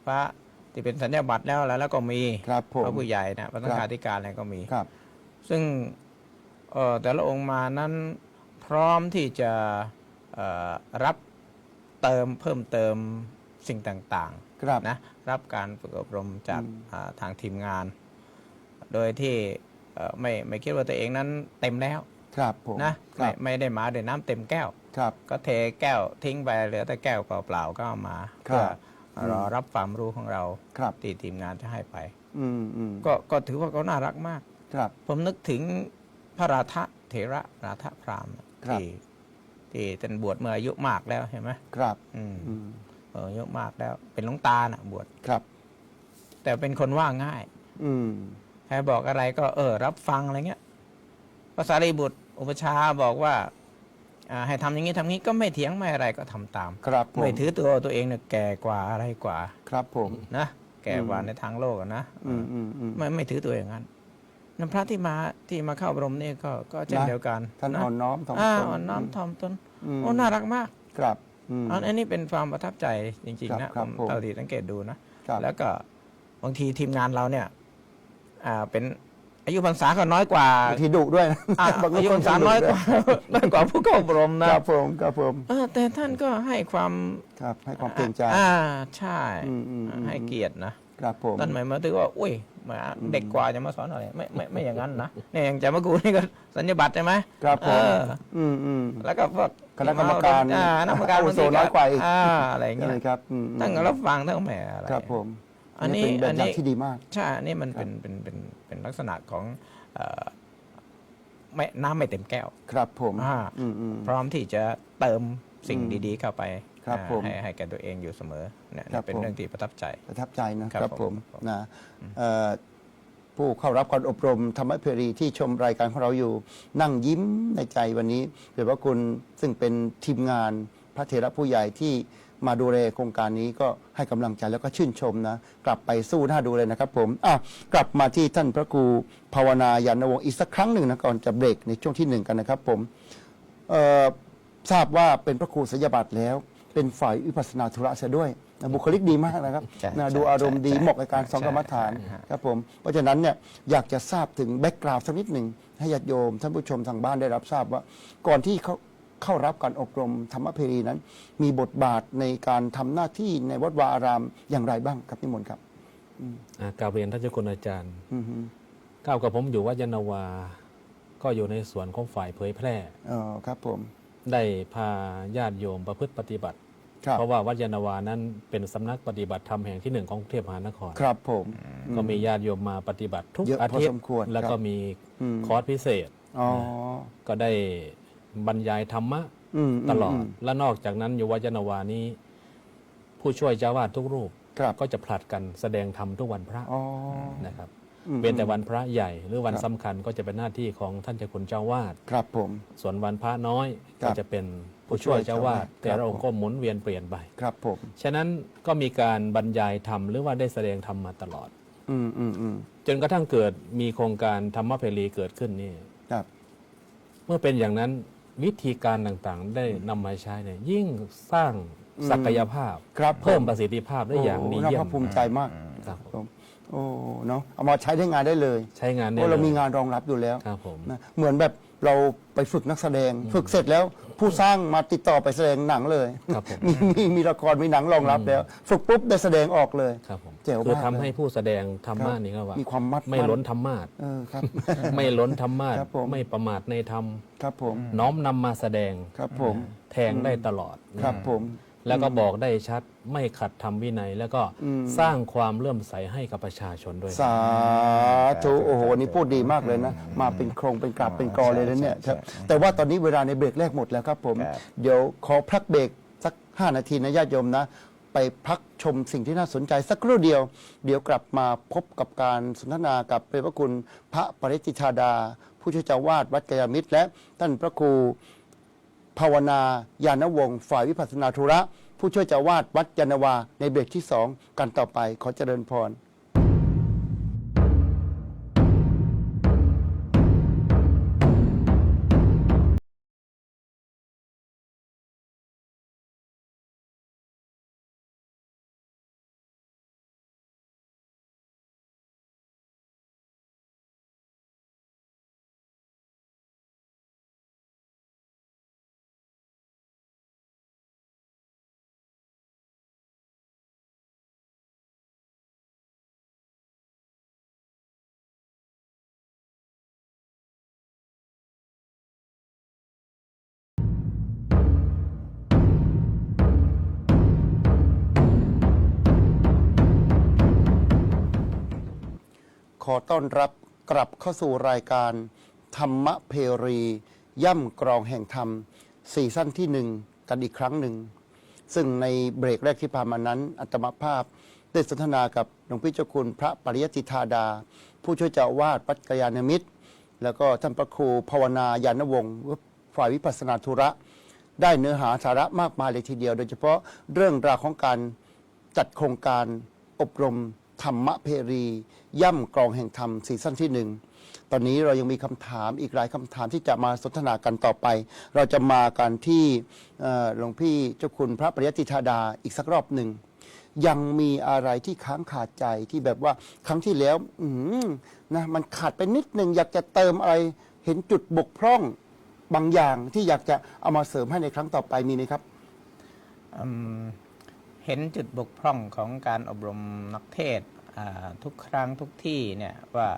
[SPEAKER 2] พระที่เป็นสัญญาบัตรแล้วก็มี
[SPEAKER 1] ครับผม
[SPEAKER 2] พระผู้ใหญ่นะพระสังฆาธิการอะไรก็มี
[SPEAKER 1] ครับ
[SPEAKER 2] ซึ่งแต่ละองค์มานั้นพร้อมที่จะรับเพิ่มเติมสิ่งต่าง
[SPEAKER 1] ครับ
[SPEAKER 2] ๆนะรับการฝึกอบรมจาก ทางทีมงาน โดยที่ไม่คิดว่าตัวเองนั้นเต็มแล้ว
[SPEAKER 1] ครับผม
[SPEAKER 2] นะครับ ไม่ได้มาด้วยน้ำเต็มแก้ว
[SPEAKER 1] ครับ
[SPEAKER 2] ก็เทแก้วทิ้งไปเหลือแต่แก้วเปล่าๆก็เอามา
[SPEAKER 1] ครั
[SPEAKER 2] เพื่อบ รอรับความรู้ของเรา
[SPEAKER 1] ครับ
[SPEAKER 2] ที่ทีมงานจะให้ไป
[SPEAKER 1] อืม
[SPEAKER 2] ก็ถือว่าเขาน่ารักมาก
[SPEAKER 1] ครับ
[SPEAKER 2] ผมนึกถึงพระราธะเถระราธะพราหมณ์
[SPEAKER 1] ครับ
[SPEAKER 2] ที่ท่านบวชเมื่ออายุมากแล้วเห็นไหม
[SPEAKER 1] ครับ
[SPEAKER 2] อืม
[SPEAKER 1] อืม
[SPEAKER 2] อายุมากแล้ว เป็นหลวงตาน่ะบวช
[SPEAKER 1] ครับ
[SPEAKER 2] แต่เป็นคนว่าง่าย
[SPEAKER 1] อืม
[SPEAKER 2] ใครบอกอะไรก็รับฟังอะไรเงี้ยภาษารีบุตรอุปชฌาย์บอกว่าให้ทำอย่างนี้ทำนี้ก็ไม่เถียงไม่อะไรก็ทำตาม
[SPEAKER 1] ครับผม
[SPEAKER 2] ไม่ถือตัวเองเนี่ยแก่กว่าอะไรกว่า
[SPEAKER 1] ครับผม
[SPEAKER 2] นะแก่กว่าในทางโลกอะนะ ไม่ถือตัวอย่างนั้นนั่นพระที่มาเข้าอบรมนี่ก็เช่นเดียวกัน
[SPEAKER 1] ท่าน
[SPEAKER 2] นะ
[SPEAKER 1] อ่อนน้อมถ่อมตน
[SPEAKER 2] อ่อนน้อมถ่อมตน
[SPEAKER 1] อืม
[SPEAKER 2] โอ้น่ารักมาก
[SPEAKER 1] ครับอืม
[SPEAKER 2] อันนี้เป็นความประทับใจจริงๆ
[SPEAKER 1] ครั
[SPEAKER 2] นะ
[SPEAKER 1] บครับ
[SPEAKER 2] ผม
[SPEAKER 1] ผม
[SPEAKER 2] เท่าที่สังเกตดูนะ
[SPEAKER 1] ครับ
[SPEAKER 2] แล้วก็บางทีทีมงานเราเนี่ยเป็นอายุพรรษาก็น้อยกว่า
[SPEAKER 1] บางทีดุด้วยนะ บาง
[SPEAKER 2] อายุ
[SPEAKER 1] ค
[SPEAKER 2] พรรษาน้อยกว่า น้อยกว่าผู้เข้าอบรมนะครับ
[SPEAKER 1] ผมครับผม
[SPEAKER 2] แต่ท่านก็ให้ความ
[SPEAKER 1] ครับให้ความเกรงใจ
[SPEAKER 2] ใช่ ให้เกียรตินะครับ
[SPEAKER 1] ผม
[SPEAKER 2] ท่านหมายมาถึงว่าอุ้ยมาเด็กกว่าจะมาสอนอะไรไม่อย่างนั้นนะเนี่ยอย่างจะมากูนี่ก็สัญญาบัตรใช่ไหม
[SPEAKER 1] ครับผม
[SPEAKER 2] เออ แล้วก็พวก
[SPEAKER 1] คณะกรรมการ
[SPEAKER 2] คณะกรรมการ
[SPEAKER 1] อาวุโสน้อยกว่าอีก
[SPEAKER 2] อะไรอย่างเงี้ย
[SPEAKER 1] ใช่ครับ
[SPEAKER 2] ตั้งรับฟังทั้งแหมอะไร
[SPEAKER 1] ครับผม
[SPEAKER 2] อันนี้
[SPEAKER 1] เป็นแบบ
[SPEAKER 2] อัน
[SPEAKER 1] อย่า
[SPEAKER 2] นี้
[SPEAKER 1] งที่ดีมาก
[SPEAKER 2] ใช่อันนี้มันเป็นลักษณะของน้ำไม่เต็มแก้ว
[SPEAKER 1] ครับผม
[SPEAKER 2] พร้อมที่จะเติมสิ่งดีๆเข้าไป
[SPEAKER 1] ครับผม
[SPEAKER 2] ให้แก่ตัวเองอยู่เสมอเนี่ย
[SPEAKER 1] ครับ
[SPEAKER 2] เป็น
[SPEAKER 1] ผม
[SPEAKER 2] เรื่องที่ประทับใจ
[SPEAKER 1] ประทับใจนะค
[SPEAKER 2] ครั
[SPEAKER 1] รับบ ผม
[SPEAKER 2] ผม
[SPEAKER 1] นะผู้เข้ารับการอบรมธรรมเพรีที่ชมรายการของเราอยู่ นั่งยิ้มในใจวันนี้เดชพระคุณซึ่งเป็นทีมงานพระเถระผู้ใหญ่ที่มาดูแลโครงการนี้ก็ให้กำลังใจแล้วก็ชื่นชมนะกลับไปสู้หน้าดูเลยนะครับผมกลับมาที่ท่านพระครูภาวนายานวงศ์อีกสักครั้งหนึ่งนะก่อนจะเบรกในช่วงที่หนึ่งกันนะครับผมทราบว่าเป็นพระครูศัลยบัตรแล้ว เป็นฝ่ายวิปัสสนาธุระเสียด้วยนะบุคลิกดีมากนะครับ
[SPEAKER 2] ใช่
[SPEAKER 1] นะ
[SPEAKER 2] ใช่
[SPEAKER 1] ดูอารมณ์ดี
[SPEAKER 2] ใช่
[SPEAKER 1] เหมาะกับการสอน
[SPEAKER 2] ใช่
[SPEAKER 1] กรรมฐาน
[SPEAKER 2] ใช่
[SPEAKER 1] ครับผมเพราะฉะนั้นเนี่ยอยากจะทราบถึงแบ็กกราวด์สักนิดหนึ่งให้ญาติโยมท่านผู้ชมทางบ้านได้รับทราบว่า ก่อนที่เขาเข้ารับการอบรมธรรมเพรีนั้น มีบทบาทในการทำหน้าที่ในวัดวาอารามอย่างไรบ้างครับนิมนต์ครับ
[SPEAKER 3] กราบเรียนท่านเจ้าคุณอาจารย์
[SPEAKER 1] อือฮึ
[SPEAKER 3] ก้าวกับผมอยู่วัดยานนาวา ก็อยู่ในส่วนของฝ่ายเผยแพร่
[SPEAKER 1] ครับผม
[SPEAKER 3] ได้พาญาติโยมประพฤติปฏิบัติ
[SPEAKER 1] ครับ
[SPEAKER 3] เพราะว่าวัดยานนาวานั้นเป็นสำนักปฏิบัติธรรมแห่งที่หนึ่งของกรุงเทพมหานคร
[SPEAKER 1] ครับผม
[SPEAKER 3] ก็มีญาติโยมมาปฏิบัติทุก
[SPEAKER 1] เยอะ
[SPEAKER 3] อา
[SPEAKER 1] พอ
[SPEAKER 3] ทิต
[SPEAKER 1] ส
[SPEAKER 3] ย์
[SPEAKER 1] มควร
[SPEAKER 3] แล้วก็
[SPEAKER 1] ครับ
[SPEAKER 3] มี
[SPEAKER 1] อืม
[SPEAKER 3] คอร์สพิเศษ
[SPEAKER 1] อ๋อ
[SPEAKER 3] ก็ได้บรรยายธรรมะ ตลอด และนอกจากนั้นอยู่วัดยานนาวานี้ ผู้ช่วยเจ้าวาดทุกรูป
[SPEAKER 1] ครับ
[SPEAKER 3] ก็จะผลัดกันแสดงธรรมทุกวันพระ
[SPEAKER 1] อ๋อ
[SPEAKER 3] นะครับ
[SPEAKER 1] อืม
[SPEAKER 3] เว้นแต่วันพระใหญ่หรือวัน
[SPEAKER 1] ครับ
[SPEAKER 3] สำคัญก็จะเป็นหน้าที่ของท่านเจ้าคุณเจ้าวาด
[SPEAKER 1] ครับผม
[SPEAKER 3] ส่วนวันพระน้อย
[SPEAKER 1] ครั
[SPEAKER 3] ก็
[SPEAKER 1] บ
[SPEAKER 3] จะเป็นผู้ช่วยเจ้าวาด
[SPEAKER 1] ผู้ช่วยเจ้าวาด
[SPEAKER 3] แต่ละองค์ก็หมุนเวียนเปลี่ยนไป
[SPEAKER 1] ครับผม
[SPEAKER 3] ฉะนั้นก็มีการบรรยายธรรมหรือว่าได้แสดงธรรมมาตลอด
[SPEAKER 1] อืม
[SPEAKER 3] จนกระทั่งเกิดมีโครงการธรรมเพลีเกิดขึ้นนี่
[SPEAKER 1] ครับ
[SPEAKER 3] เมื่อเป็นอย่างนั้นวิธีการต่างๆ ได้นำมาใช้เนี่ยยิ่งสร้างศักยภาพ
[SPEAKER 1] ครับ
[SPEAKER 3] เพิ่มประสิทธิภาพได้อย่างดี
[SPEAKER 1] โน่า
[SPEAKER 3] เยี่ย
[SPEAKER 1] ภาม คภูมิใจมาก
[SPEAKER 3] ครับ
[SPEAKER 1] ผมโอ้เนาะเอามาใช้ได้งานได้เลย
[SPEAKER 3] ใช้งานได้
[SPEAKER 1] เพราะเรา
[SPEAKER 3] ลย
[SPEAKER 1] มีงานรองรับอยู่แล้ว
[SPEAKER 3] ครับผม
[SPEAKER 1] นะเหมือนแบบเราไปฝึกนักแสดง ฝึกเสร็จแล้วผู้สร้างมาติดต่อไปแสดงหนังเลย
[SPEAKER 3] ครับผม
[SPEAKER 1] มีละครมีหนังรองรับแล้ว ฝึกปุ๊บได้แสดงออกเลย
[SPEAKER 3] ครับผม
[SPEAKER 1] แจ๋ว
[SPEAKER 3] คือ
[SPEAKER 1] มาก
[SPEAKER 3] ทำให้
[SPEAKER 1] เลย
[SPEAKER 3] ผู้แสดงธรรมะ
[SPEAKER 1] ครับ
[SPEAKER 3] นี่ก็ว่า
[SPEAKER 1] มีความมัด
[SPEAKER 3] ไม่ล้นธรรมาท
[SPEAKER 1] ครับ
[SPEAKER 3] ไม่ล้นธรรมาท
[SPEAKER 1] ครับผม
[SPEAKER 3] ไม่ประมาทในธรรม
[SPEAKER 1] ครับผม
[SPEAKER 3] น้อมนำมาแสดง
[SPEAKER 1] ครับผม
[SPEAKER 3] แทงได้ตลอด
[SPEAKER 1] ครับผม
[SPEAKER 3] แล้วก็บอกได้ชัดไม่ขัดธรรมวินัย แล้วก็สร้างความเลื่อมใสให้กับประชาชนด้วย
[SPEAKER 1] สาธุโอ้โหนี่พูดดีมากเลยนะ มาเป็นโครงเป็นกราบเป็นกรเลยนะเนี่ยครับแต่ว่าตอนนี้เวลาในเบรกแรกหมดแล้วครับผม
[SPEAKER 2] ครับ
[SPEAKER 1] เดี๋ยวขอพักเบรกสัก 5 นาทีนะญาติโยมนะ ไปพักชมสิ่งที่น่าสนใจสักครู่เดียว เดี๋ยวกลับมาพบกับการสนทนากับพระคุณพระปริจิตธาดา ผู้ช่วยเจ้าวาดวัดกยามิตร และท่านพระครู ภาวนายานวงศ์ฝ่ายวิปัสสนาธุระ ผู้ช่วยเจ้าอาวาสวัดยานนาวาในเบรกที่ 2 กันต่อไปขอเจริญพร ขอต้อนรับกลับเข้าสู่รายการธรรมเพรีย่ำกรองแห่งธรรมซีซั่นที่ 1 กันอีกครั้งหนึ่ง ซึ่งในเบรกแรกที่ผ่านมานั้นอาตมาภาพได้สนทนากับหลวงพี่เจ้าคุณพระปริยติธาดา ผู้ช่วยเจ้าอาวาสวัดกัลยาณมิตร แล้วก็ท่านพระครูภาวนายานวงศ์ฝ่ายวิปัสสนาธุระ ได้เนื้อหาสาระมากมายเลยทีเดียว โดยเฉพาะเรื่องราวของการจัดโครงการอบรมธรรมเพรีย่ำกรองแห่งธรรมซีซั่นที่ 1 ตอนนี้เรายังมีคำถามอีกหลายคำถามที่จะมาสนทนากันต่อไป เราจะมากันที่หลวงพี่เจ้าคุณพระปริยติธาดาอีกสักรอบหนึ่ง ยังมีอะไรที่ค้างขาดใจที่แบบว่าครั้งที่แล้วนะมันขาดไปนิดหนึ่งอยากจะเติมอะไรเห็นจุดบกพร่องบางอย่างที่อยากจะเอามาเสริมให้ในครั้งต่อไปมีไหมครับ
[SPEAKER 2] เห็นจุดบกพร่องของการอบรมนักเทศน์ทุกครั้งทุกที่เนี่ยว่า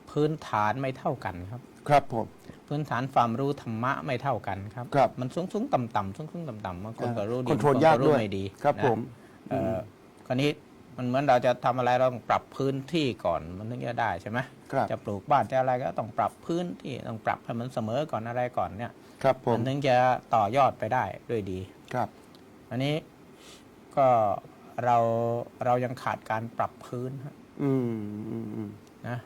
[SPEAKER 2] พื้นฐานไม่เท่ากันครับ
[SPEAKER 1] ครับผม
[SPEAKER 2] พื้นฐานความรู้ธรรมะไม่เท่ากันครับ
[SPEAKER 1] ครับ
[SPEAKER 2] มันสูงๆต่ำๆสูงๆต่ำๆบางคนก็รู้ดี
[SPEAKER 1] คอนโทรล
[SPEAKER 2] บางคน
[SPEAKER 1] ยาก
[SPEAKER 2] ก็รู้
[SPEAKER 1] ด้วย
[SPEAKER 2] ไม่ดี
[SPEAKER 1] ครับ
[SPEAKER 2] นะ
[SPEAKER 1] ผม
[SPEAKER 2] คราวนี้มันเหมือนเราจะทำอะไรเราต้องปรับพื้นที่ก่อนมันถึงจะได้ใช่ไหม
[SPEAKER 1] ครับ
[SPEAKER 2] จะปลูกบ้านจะอะไรก็ต้องปรับพื้นที่ต้องปรับให้มันเสมอก่อนอะไรก่อนเนี่ย
[SPEAKER 1] ครับผม
[SPEAKER 2] มันถึงจะต่อยอดไปได้ด้วยดี
[SPEAKER 1] ครับ
[SPEAKER 2] อันนี้ก็เรายังขาดการปรับพื้นฮะ นะ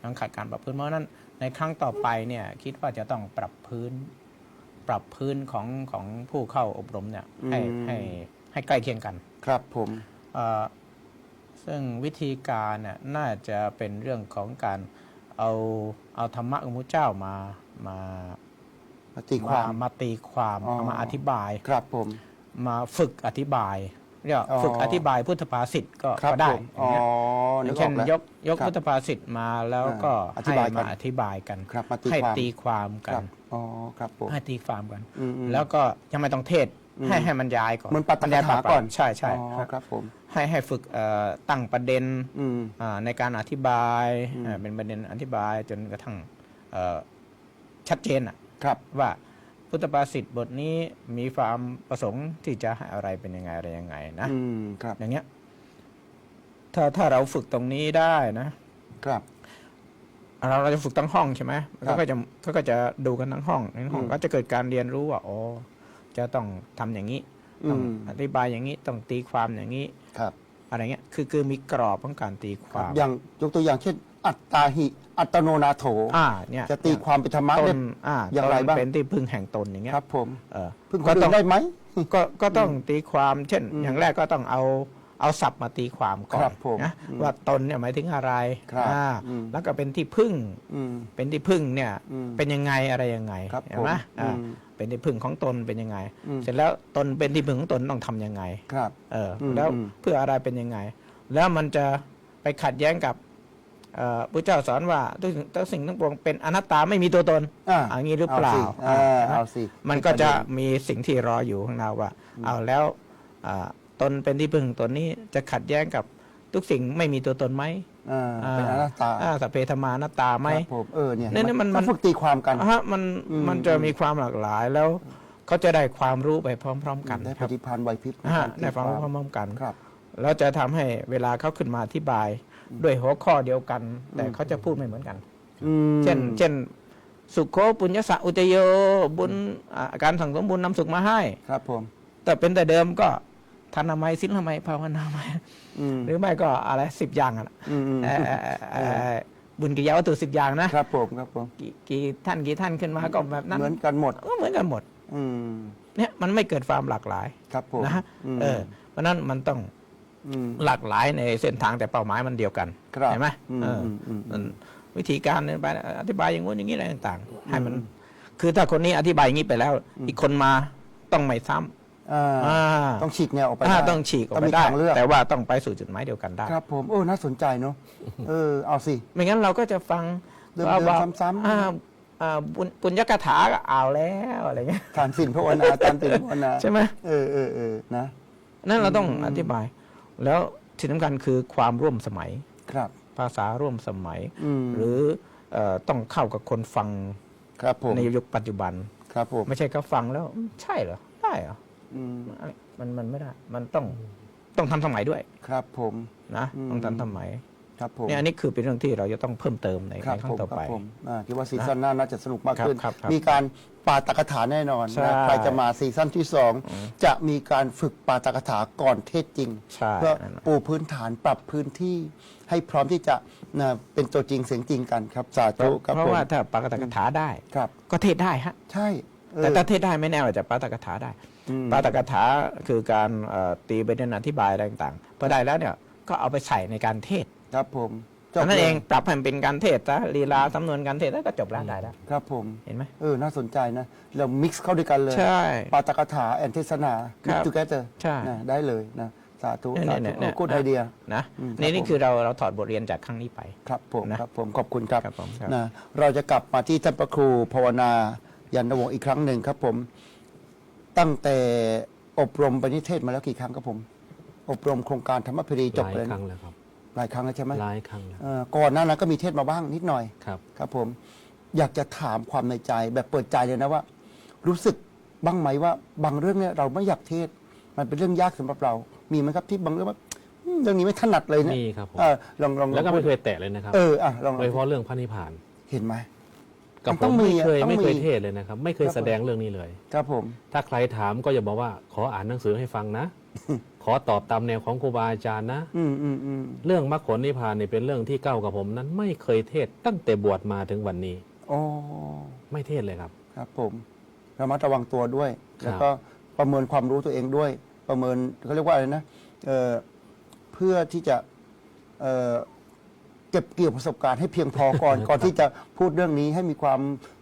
[SPEAKER 2] ยังขาดการปรับพื้นเพราะฉะนั้นในครั้งต่อไปเนี่ยคิดว่าจะต้องปรับพื้นของผู้เข้าอบรมเนี่ยให้ใกล้เคียงกัน
[SPEAKER 1] ครับผม
[SPEAKER 2] ซึ่งวิธีการเนี่ยน่าจะเป็นเรื่องของการเอาธรรมะของพระเจ้ามา
[SPEAKER 1] ตีความ
[SPEAKER 2] มาตีความ
[SPEAKER 1] อ๋อ
[SPEAKER 2] เอามาอธิบาย
[SPEAKER 1] ครับผม
[SPEAKER 2] มาฝึกอธิบายเรียกว่าฝึกอธิบายพุทธภาษิตก็
[SPEAKER 1] ครับ
[SPEAKER 2] ได้
[SPEAKER 1] ผม
[SPEAKER 2] อย่างเงี้ย
[SPEAKER 1] นึกอ
[SPEAKER 2] เช่
[SPEAKER 1] อน กแล้ว
[SPEAKER 2] ยก
[SPEAKER 1] ครับ
[SPEAKER 2] พุทธภาษิตมาแล้วก็
[SPEAKER 1] อธิ
[SPEAKER 2] ให้
[SPEAKER 1] บายกัน
[SPEAKER 2] มาอธิบายกัน
[SPEAKER 1] ครับมาตี
[SPEAKER 2] ให้
[SPEAKER 1] ความ
[SPEAKER 2] ตีความกั
[SPEAKER 1] ครั
[SPEAKER 2] น
[SPEAKER 1] บอ๋อครับผม
[SPEAKER 2] ให้ตีความกัน
[SPEAKER 1] อืม
[SPEAKER 2] แล้วก็ยังไม่ต้องเทศ
[SPEAKER 1] อืม
[SPEAKER 2] ให้มันย้ายก่อน
[SPEAKER 1] เหมือนปาฐก
[SPEAKER 2] บรรยาย
[SPEAKER 1] ถาก่อน
[SPEAKER 2] ใช่ใช่
[SPEAKER 1] อ๋อครับผม
[SPEAKER 2] ให้ฝึกตั้งประเด็น
[SPEAKER 1] อืม
[SPEAKER 2] ในการอธิบาย
[SPEAKER 1] อืม
[SPEAKER 2] เป็นประเด็นอธิบายจนกระทั่งชัดเจนอะ
[SPEAKER 1] ครับ
[SPEAKER 2] ว่าพุทธภาษิตบทนี้มีความประสงค์ที่จะให้อะไรเป็นยังไงอะไรยังไงนะ
[SPEAKER 1] ครับ
[SPEAKER 2] อย่างเงี้ยถ้าเราฝึกตรงนี้ได้นะครับ เราจะฝึกทั้งห้องใช่ไหม
[SPEAKER 1] ครับ
[SPEAKER 2] เขาก็จะดูกันทั้งห้องในห้องก็จะเกิดการเรียนรู้ว่าอ๋อจะต้องทำอย่างนี้ต้องอธิบายอย่างนี้ต้องตีความอย่างนี้
[SPEAKER 1] ครับ
[SPEAKER 2] อะไรเงี้ยคือมีกรอบของการตีค
[SPEAKER 1] ครับ
[SPEAKER 2] วาม
[SPEAKER 1] อย่างยกตัวอย่างเช่น อัตตาหิ อัตโนนาโถ
[SPEAKER 2] เนี่ย
[SPEAKER 1] จะตีความเป็นธรรมะ
[SPEAKER 2] ต
[SPEAKER 1] ได้
[SPEAKER 2] น
[SPEAKER 1] อย่างไรบ้าง
[SPEAKER 2] ตนเป็นที่พึ่งแห่งตนอย่างเงี้ย
[SPEAKER 1] ครับผม
[SPEAKER 2] เออ
[SPEAKER 1] พึ่งค
[SPEAKER 2] ก็
[SPEAKER 1] น
[SPEAKER 2] ต้
[SPEAKER 1] อื่
[SPEAKER 2] อง
[SPEAKER 1] นได้ไหม
[SPEAKER 2] ก็ต้องตีความเช่น อย่างแรกก็ต้องเอาศัพท์มาตีความก่อ
[SPEAKER 1] ครั
[SPEAKER 2] น
[SPEAKER 1] บผม
[SPEAKER 2] นะว่าตนเนี่ยหมายถึงอะไร
[SPEAKER 1] ครับ
[SPEAKER 2] แล้วก็เป็นที่พึ่ง
[SPEAKER 1] อืม
[SPEAKER 2] เป็นที่พึ่งเนี่ย
[SPEAKER 1] อืม
[SPEAKER 2] เป็นยังไงอะไรยังไง
[SPEAKER 1] ครับ
[SPEAKER 2] เห็นไหม
[SPEAKER 1] ผมอืม
[SPEAKER 2] เป็นที่พึ่งของตนเป็นยังไง
[SPEAKER 1] อืม
[SPEAKER 2] เสร็จแล้วตนเป็นที่พึ่งของตนต้องทำยังไง
[SPEAKER 1] ครับ
[SPEAKER 2] แล้ว
[SPEAKER 1] อืม
[SPEAKER 2] เพื่ออะไรเป็นยังไง แล้วมันจะไปขัดแย้งกับพระเจ้าสอนว่าทุกสิ่งทั้งปวงเป็นอนัตตาไม่มีตัวตนอย่างนี้หรือเปล่า
[SPEAKER 1] เอาสิ
[SPEAKER 2] มันก็จะมีสิ่งที่รออยู่ข้างหน้าว่า เอาแล้วตนเป็นที่พึ่งตนนี้จะขัดแย้งกับทุกสิ่งไม่มีตัวตนไหม
[SPEAKER 1] เป็นอนัตตา
[SPEAKER 2] สัพเพธรรมานัตตาไหม
[SPEAKER 1] ครับผมเนี่ย
[SPEAKER 2] เนี่ยมัน
[SPEAKER 1] ต้องฝึกตีความกัน
[SPEAKER 2] มันจะมีความหลากหลายแล้วเขาจะได้ความรู้ไปพร้อมๆกัน
[SPEAKER 1] ได้
[SPEAKER 2] ค
[SPEAKER 1] ป
[SPEAKER 2] รับ
[SPEAKER 1] ฏิภาณไหวพริบ
[SPEAKER 2] ได้ความรู้พร้อมๆกัน
[SPEAKER 1] ครับ
[SPEAKER 2] แล้วจะทำให้เวลาเขาขึ้นมาอธิบายด้วยหัวข้อเดียวกัน แต่เขาจะพูดไม่เหมือนกัน เช่นสุขโขปุญญสะอุจโยบุญการสั่งสมบุญนำสุขมาให้
[SPEAKER 1] ครับผม
[SPEAKER 2] แต่เป็นแต่เดิมก็ทานามัยศีลนามัยภาวนามัยหรือไม่ก็อะไร10 อย่างอ่ะ บุญกิริยาวัตถุ10 อย่างนะครับ
[SPEAKER 1] ผมครับผม
[SPEAKER 2] กี่ท่านขึ้นมาก็แบบนั้น
[SPEAKER 1] เหมือนกันหมด
[SPEAKER 2] ก็เหมือนกันหมด
[SPEAKER 1] อืม
[SPEAKER 2] เนี่ยมันไม่เกิดความหลากหลาย
[SPEAKER 1] ครับผม
[SPEAKER 2] นะฮะ
[SPEAKER 1] ม
[SPEAKER 2] เพราะฉะนั้นมันต้อง
[SPEAKER 1] อืม
[SPEAKER 2] หลากหลายในเส้นทางแต่เป้าหมายมันเดียวกัน
[SPEAKER 1] ครับ
[SPEAKER 2] เห็นไหม
[SPEAKER 1] อืม
[SPEAKER 2] เอออ
[SPEAKER 1] อืม
[SPEAKER 2] มันวิธีการอธิบายอย่างงู้นอย่างนี้อะไรต่างๆให้มัน คือถ้าคนนี้อธิบายอย่างนี้ไปแล้ว อีกคนมาต้องไม่ซ้ำ
[SPEAKER 1] อ่า
[SPEAKER 2] อ่า
[SPEAKER 1] ต้องฉีกแนวออกไปได้
[SPEAKER 2] ต้องฉีกออก
[SPEAKER 1] ต้
[SPEAKER 2] ไป
[SPEAKER 1] มี
[SPEAKER 2] ได้
[SPEAKER 1] ทางเลือก
[SPEAKER 2] แต่ว่าต้องไปสู่จุดหมายเดียวกันได้
[SPEAKER 1] ครับผมโอ้น่าสนใจเนาะเอาสิ
[SPEAKER 2] ไม่งั้นเราก็จะฟัง
[SPEAKER 1] เดิมๆ
[SPEAKER 2] ว่า
[SPEAKER 1] ซ้ำๆ
[SPEAKER 2] ปุญญกถาก็เอาแล้วอะไรเงี้ย
[SPEAKER 1] ทานสินภาวนาทานสินภาวนา
[SPEAKER 2] ใช่ไหม
[SPEAKER 1] เออนะ
[SPEAKER 2] นั่นเราต้องอธิบาย แล้วที่สำคัญคือความร่วมสมัย
[SPEAKER 1] ครับ
[SPEAKER 2] ภาษาร่วมสมัย
[SPEAKER 1] อืม
[SPEAKER 2] หรือต้องเข้ากับคนฟัง
[SPEAKER 1] ครับผม
[SPEAKER 2] ในยุคปัจจุบัน
[SPEAKER 1] ครับผม
[SPEAKER 2] ไม่ใช่เขาฟังแล้วใช่เหรอได้เหรอ
[SPEAKER 1] อืม
[SPEAKER 2] มันไม่ได้ มันต้องทันสมัยด้วย
[SPEAKER 1] ครับผม
[SPEAKER 2] นะ
[SPEAKER 1] อืม
[SPEAKER 2] ต้องทันสมัย
[SPEAKER 1] ครับผม
[SPEAKER 2] เนี่ยอันนี้คือเป็นเรื่องที่เราจะต้องเพิ่มเติมใน
[SPEAKER 1] ครับ
[SPEAKER 2] ครั้
[SPEAKER 1] ผ
[SPEAKER 2] ง
[SPEAKER 1] ม
[SPEAKER 2] ต่อ
[SPEAKER 1] ครั
[SPEAKER 2] ไป
[SPEAKER 1] บผมคิดว่าซีซั่นหน้าน่าจะสนุกมากขึ้น
[SPEAKER 2] ครับ
[SPEAKER 1] มีการปาฐกถาแน่นอน
[SPEAKER 2] ใช่
[SPEAKER 1] นะใครจะมาซีซั่นที่ 2 จะมีการฝึกปาฐกถาก่อนเทศจริง
[SPEAKER 2] ใช่
[SPEAKER 1] เพื่อปูพื้นฐานปรับพื้นที่ให้พร้อมที่จะนะเป็นตัวจริงเสียงจริงกันครับสาธุครับ
[SPEAKER 2] เพราะ
[SPEAKER 1] ผม
[SPEAKER 2] ว่าถ้าปาฐกถาได้
[SPEAKER 1] ครับ
[SPEAKER 2] ก็เทศได้ฮะ
[SPEAKER 1] ใช่เออ
[SPEAKER 2] แต่ถ้าเทศได้ไม่แน่ว่าจะปาฐกถาได้
[SPEAKER 1] อืม
[SPEAKER 2] ปาฐกถาคือการตีประเด็นอธิบายอะไรต่างๆพอได้แล้วเนี่ยก็เอาไปใส่ในการเทศ
[SPEAKER 1] ครับผมจบ
[SPEAKER 2] นั่นเอง
[SPEAKER 1] ลย
[SPEAKER 2] ปรับให้มันเป็นการเทศซะลีลาสำนวนการเทศแล้วก็จบแล้วได้แล้ว
[SPEAKER 1] ครับผม
[SPEAKER 2] เห็นไหม
[SPEAKER 1] น่าสนใจนะเรามิกซ์เข้าด้วยกันเลย
[SPEAKER 2] ใช่
[SPEAKER 1] ปาฐกถาแอนเทศนา
[SPEAKER 2] ครับ
[SPEAKER 1] ทูเกเตอร์
[SPEAKER 2] ใช่
[SPEAKER 1] ได้เลยนะสาธุ
[SPEAKER 2] เนี่ย
[SPEAKER 1] สา
[SPEAKER 2] เนี่
[SPEAKER 1] ธุ
[SPEAKER 2] ยเนี่ย
[SPEAKER 1] กูดไอเดีย
[SPEAKER 2] นะ
[SPEAKER 1] อืม
[SPEAKER 2] นี่
[SPEAKER 1] ครับ
[SPEAKER 2] นี่
[SPEAKER 1] ผม
[SPEAKER 2] คือเราถอดบทเรียนจากครั้งนี้ไป
[SPEAKER 1] ครับผม
[SPEAKER 2] นะครับ
[SPEAKER 1] ผมขอบคุณครับ
[SPEAKER 2] ครับผมครับ
[SPEAKER 1] นะเราจะกลับมาที่ท่านพระครูภาวนายันวงศ์อีกครั้งหนึ่งครับผม ตั้งแต่อบรมปณิเทศมาแล้วกี่ครั้งครับผม อบรมโครงการธรรมเพรีจบ
[SPEAKER 3] ห
[SPEAKER 1] ไป
[SPEAKER 3] ลาย
[SPEAKER 1] แล้ว
[SPEAKER 3] ครั้งแล้วครับ
[SPEAKER 1] หลายครั้งแล้วใช่ไหม
[SPEAKER 3] หลายครั้งแล้ว
[SPEAKER 1] ก่อนหน้านั้นก็มีเทศมาบ้างนิดหน่อย
[SPEAKER 3] ครับ
[SPEAKER 1] ครับผม อยากจะถามความในใจแบบเปิดใจเลยนะว่า รู้สึกบ้างไหมว่า บางเรื่องเนี่ยเราไม่อยากเทศ มันเป็นเรื่องยากสำหรับเรา มีไหมครับที่บางเรื่องว่าเรื่องนี้ไม่ถนัดเลยเนี่ย
[SPEAKER 3] มีครับผม
[SPEAKER 1] ลอง
[SPEAKER 3] แล้วก็
[SPEAKER 1] พู
[SPEAKER 3] ไม่
[SPEAKER 1] ด
[SPEAKER 3] เคยแตะเลยนะครับ
[SPEAKER 1] ลอง
[SPEAKER 3] โดยเฉพาะเรื่องพระนิพพาน
[SPEAKER 1] เห็นไหม
[SPEAKER 3] กับ
[SPEAKER 1] มัน
[SPEAKER 3] ผ
[SPEAKER 1] ต้อ
[SPEAKER 3] ม
[SPEAKER 1] งมี
[SPEAKER 3] ไม่เคย
[SPEAKER 1] ต้องมี
[SPEAKER 3] เทศเลยนะครับ ไม่เคย
[SPEAKER 1] ครับผม
[SPEAKER 3] แสดงเรื่องนี้เลย
[SPEAKER 1] ครับผม
[SPEAKER 3] ถ้าใครถามก็อย่าบอกว่าขออ่านหนังสือให้ฟังนะ ขอตอบตามแนวของครูบาอาจารย์นะ
[SPEAKER 1] อืม
[SPEAKER 3] เรื่องมรรคผลนิพพานนี่เป็นเรื่องที่เก้ากับผมนั้น ไม่เคยเทศตั้งแต่บวชมาถึงวันนี้
[SPEAKER 1] โอ้
[SPEAKER 3] ไม่เทศเลยครับ
[SPEAKER 1] ครับผมระมัดระวังตัวด้วย
[SPEAKER 3] ครับ
[SPEAKER 1] แล้วก็ประเมินความรู้ตัวเองด้วย ประเมินเขาเรียกว่าอะไรนะเพื่อที่จะเก็บเกี่ยวประสบการณ์ให้เพียงพอก่อน ก่อนที่จะพูดเรื่องนี้ให้มีความ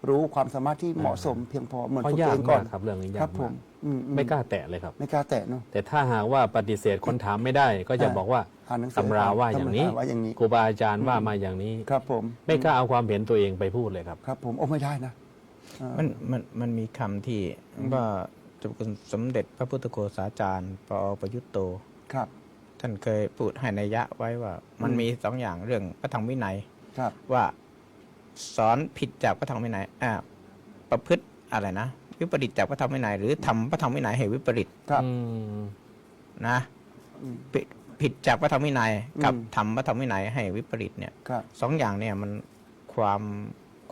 [SPEAKER 1] รู้ความสามารถที่เหมาะสม เพียงพอเหมือน
[SPEAKER 3] เพราะ
[SPEAKER 1] ฝึก
[SPEAKER 3] ยา
[SPEAKER 1] ตัว
[SPEAKER 3] ก
[SPEAKER 1] เองก่อ
[SPEAKER 3] มาน กครับเรื่องนี้
[SPEAKER 1] ค
[SPEAKER 3] ยา
[SPEAKER 1] รั
[SPEAKER 3] ก
[SPEAKER 1] บผม
[SPEAKER 3] าม ก
[SPEAKER 1] อื
[SPEAKER 3] ไม่กล้าแตะเลยครับ
[SPEAKER 1] ไม่กล้าแตะเนาะ
[SPEAKER 3] แต่ถ้าหากว่าปฏิเสธคนถามไม่ได้ ก็จะบอกว่า
[SPEAKER 1] อ่านหนังสือ
[SPEAKER 3] ตำราว่าอย่างนี้
[SPEAKER 1] ตำราว่าอย่างนี้
[SPEAKER 3] ครูบาอาจารย์ว่ามาอย่างนี้
[SPEAKER 1] ครับผม
[SPEAKER 3] ไม่กล้าเอาความเห็นตัวเองไปพูดเลยครับ
[SPEAKER 1] ครับผมโอ้ไม่ได้นะ
[SPEAKER 2] มันมีคำที่ว่าเจ้าคุณสมเด็จพระพุทธโฆษาจารย์ปอประยุตโต
[SPEAKER 1] ครับ
[SPEAKER 2] ท่านเคยพูดให้นัยยะไว้ว่ามันมีสองอย่างเรื่องพระธรรมวินัย
[SPEAKER 1] ครับ
[SPEAKER 2] ว่าสอนผิดจากพระธรรมวินัยประพฤติอะไรนะวิปริตจากพระธรรมวินัยหรือทำพระธรรมวินัยให้วิปริต
[SPEAKER 1] ครับ
[SPEAKER 3] อืม
[SPEAKER 2] นะ
[SPEAKER 1] อืม
[SPEAKER 2] ผิดจากพระธรรมวินัยกับ
[SPEAKER 1] อืม
[SPEAKER 2] ทำพระธรรมวินัยให้วิปริตเนี่ย
[SPEAKER 1] ครับ
[SPEAKER 2] สองอย่างเนี่ยมันค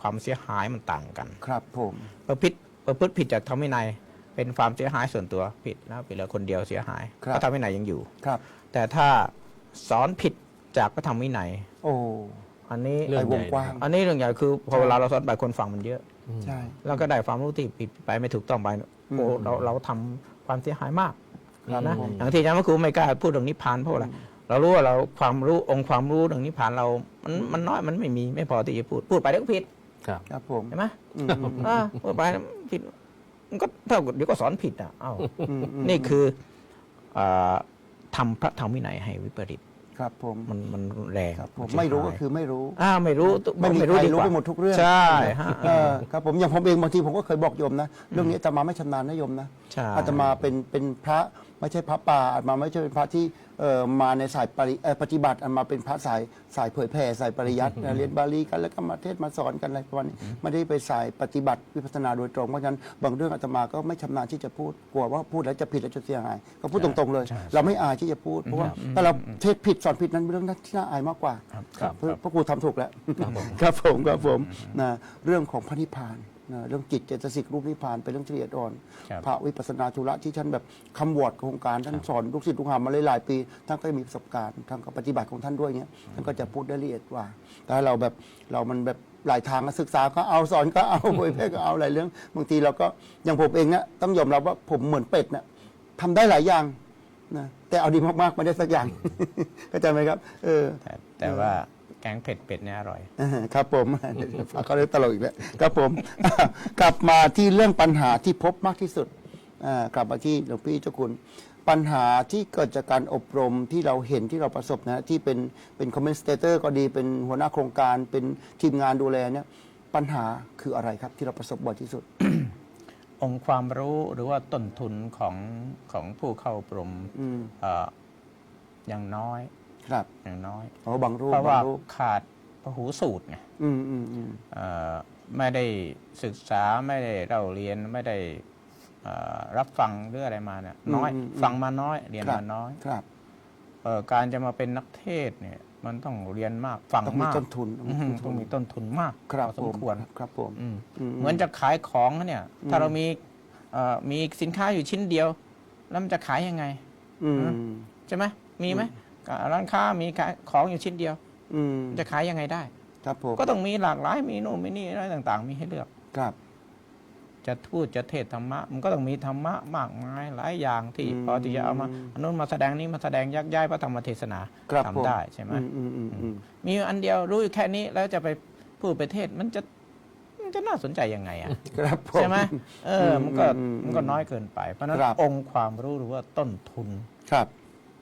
[SPEAKER 2] วามเสียหายมันต่างกัน
[SPEAKER 1] ครับผม
[SPEAKER 2] ประพฤติผิดจากธรรมวินัย เป็นความเสียหายส่วนตัวผิดแล้วผิดแล้วคนเดียวเสียหายพระธรรมวินัยยังอยู่
[SPEAKER 1] ครับ
[SPEAKER 2] แต่ถ้าสอนผิดจากพระธรรมวินัย
[SPEAKER 1] โอ้
[SPEAKER 2] อันนี้
[SPEAKER 3] เรื่อง
[SPEAKER 1] ไปวงกว้าง
[SPEAKER 2] อันนี้เรื่องใหญ่คือพอเวลาเราสอนไปคนฟังมันเยอะ
[SPEAKER 1] ใช่
[SPEAKER 2] เราก็ได้ความรู้ที่ผิดไปไม่ถูกต้องไปโอ้
[SPEAKER 1] อืม
[SPEAKER 2] เราทำความเสียหายมาก
[SPEAKER 1] ครับ
[SPEAKER 2] นะ
[SPEAKER 1] ผม
[SPEAKER 2] อย่างที่อาจารย์พระครูไม่กล้าพูดเรื่องนิพพานเพราะอะไรเรารู้ว่าเราความรู้องค์ความรู้เรื่องนิพพานเรา มันน้อยมันไม่พอที่จะพูดไปแล้วก็ผิด
[SPEAKER 3] ครับ
[SPEAKER 1] ครับผม
[SPEAKER 2] เห็นไหม
[SPEAKER 1] อืม
[SPEAKER 2] พูดไปผิดมันก็เท่ากับเดี๋ยวก็สอนผิดอ่ะเอ้า
[SPEAKER 1] อืม
[SPEAKER 2] นี่คืออ่าทำพระธรรมวินัยให้วิปริต
[SPEAKER 1] ครับผม
[SPEAKER 2] มันแรง
[SPEAKER 1] ครับผม
[SPEAKER 2] นเสีย
[SPEAKER 1] ไม่รู้
[SPEAKER 2] หาย
[SPEAKER 1] ก็คือไม่รู้
[SPEAKER 2] ไม่รู้
[SPEAKER 1] ไม่มีใคร
[SPEAKER 2] ดีก
[SPEAKER 1] รู้
[SPEAKER 2] ว่า
[SPEAKER 1] ไปหมดทุกเรื่อง
[SPEAKER 2] ใช่ฮะ
[SPEAKER 1] ครับผมอย่างผมเองบางทีผมก็เคยบอกโยมนะ เรื่องนี้อาตมาไม่ชำนาญนะโยมนะ
[SPEAKER 2] ใช่
[SPEAKER 1] อาตมาเป็นพระไม่ใช่พระป่าอาตมาไม่ใช่เป็นพระที่มาในสายปฏิบัติอาตมาเป็นพระสายเผยแผ่สายปริยัติเรียนบาลีกันแล้วก็มาเทศน์มาสอนกันอะไรประมาณนี้ไม่ได้ไปสายปฏิบัติวิปัสสนาโดยตรงเพราะฉะนั้นบางเรื่องอาตมาก็ไม่ชำนาญที่จะพูดกลัวว่าพูดแล้วจะผิดแล้วจะเสียหายก็พูดตรงๆเลย เราไม่อายที่จะพูดเพราะว่าถ้าเราเทศผิดสอนผิดนั้นเป็นเรื่องที่น่าอายมากกว่า
[SPEAKER 3] ครับ
[SPEAKER 1] พระครูทำถูกแล้วครับผมนะเรื่องของพระนิพพาน นะเรื่องจิตเจตสิกรูปนิพพานเป็นเรื่องละเอียดอ่อน
[SPEAKER 2] ครับ
[SPEAKER 1] พระวิปัสสนาธุระที่ท่านแบบคำวอร์ดโครงการท่านสอนลูกศิษย์ลูกหามาหลายๆปีท่านก็มีประสบการณ์ทางปฏิบัติของท่านด้วยเงี้ยท่านก็จะพูดได้ละเอียดกว่าแต่เราแบบเรามันแบบหลายทางศึกษาก็เอาสอนก็เอาเผยแพร่ก็เอาหลายเรื่องบางทีเราก็อย่างผมเองนะต้องยอมรับว่าผมเหมือนเป็ดนะทำได้หลายอย่างนะแต่เอาดีมากๆไม่ได้สักอย่าง เข้าใจไหมครับ
[SPEAKER 2] แต่ว่าแกงเผ็ดเป็ดเนี่ยอร่อย
[SPEAKER 1] ครับผมฝากเขาเรื่องตลกอีกแล้วครับผม กลับมาที่เรื่องปัญหาที่พบมากที่สุดกลับมาที่หลวงพี่เจ้าคุณปัญหาที่เกิดจากการอบรมที่เราเห็นที่เราประสบนะที่เป็นคอมเมนต์สเตเตอร์ก็ดีเป็นหัวหน้าโครงการเป็นทีมงานดูแลเนี่ยปัญหาคืออะไรครับที่เราประสบบ่อยที่สุด
[SPEAKER 2] องค์ความรู้หรือว่าต้นทุนของผู้เข้าอบรมอย่างน้อย
[SPEAKER 1] ครับ
[SPEAKER 2] อย่างน้อย
[SPEAKER 1] บางรูป
[SPEAKER 2] เพราะว่า
[SPEAKER 1] บางรูป
[SPEAKER 2] ขาดพหูสูตรไง ไม่ได้ศึกษาไม่ได้เล่าเรียนไม่ได้รับฟังหรืออะไรมาเนี่ยน้อยฟังมาน้อยเรียนมาน้อย
[SPEAKER 1] ครับ
[SPEAKER 2] การจะมาเป็นนักเทศเนี่ยมันต้องเรียนมากฟัง
[SPEAKER 1] ต้องมี
[SPEAKER 2] มาก
[SPEAKER 1] ต้นทุน
[SPEAKER 2] ต้องมีต้นทุนมาก
[SPEAKER 1] ครับ
[SPEAKER 2] พอสมควร
[SPEAKER 1] ครับผม
[SPEAKER 2] เหมือนจะขายของเนี่ยถ้าเรามีสินค้าอยู่ชิ้นเดียว แล้วมันจะขายยังไงใช่ไหมมีไหมร้านค้ามีขายของอยู่ชิ้นเดียวจะขายยังไงได้
[SPEAKER 1] ครับผม
[SPEAKER 2] ก็ต้องมีหลากหลายมีโน่นมีนี่อะไรต่างๆ มีให้เลือก
[SPEAKER 1] ครับ
[SPEAKER 2] จะพูดจะเทศธรรมะมันก็ต้องมีธรรมะมากมายหลายอย่างที่พอที่จะเอามาอันนู้นมาแสดงนี้มาแสดงยักย้ายพระธรรมเทศนา
[SPEAKER 1] ครับ
[SPEAKER 2] ทำได้ใช่ไหมมีอันเดียวรู้อยู่แค่นี้แล้วจะไปพูดไปเทศมันจะน่าสนใจยังไงอ่ะ
[SPEAKER 1] ครับผม
[SPEAKER 2] ใช่ไหมมันก็น้อยเกินไปเพราะฉะนั้น
[SPEAKER 1] ครับ
[SPEAKER 2] องค์ความรู้หรือว่าต้นทุน
[SPEAKER 1] ครับ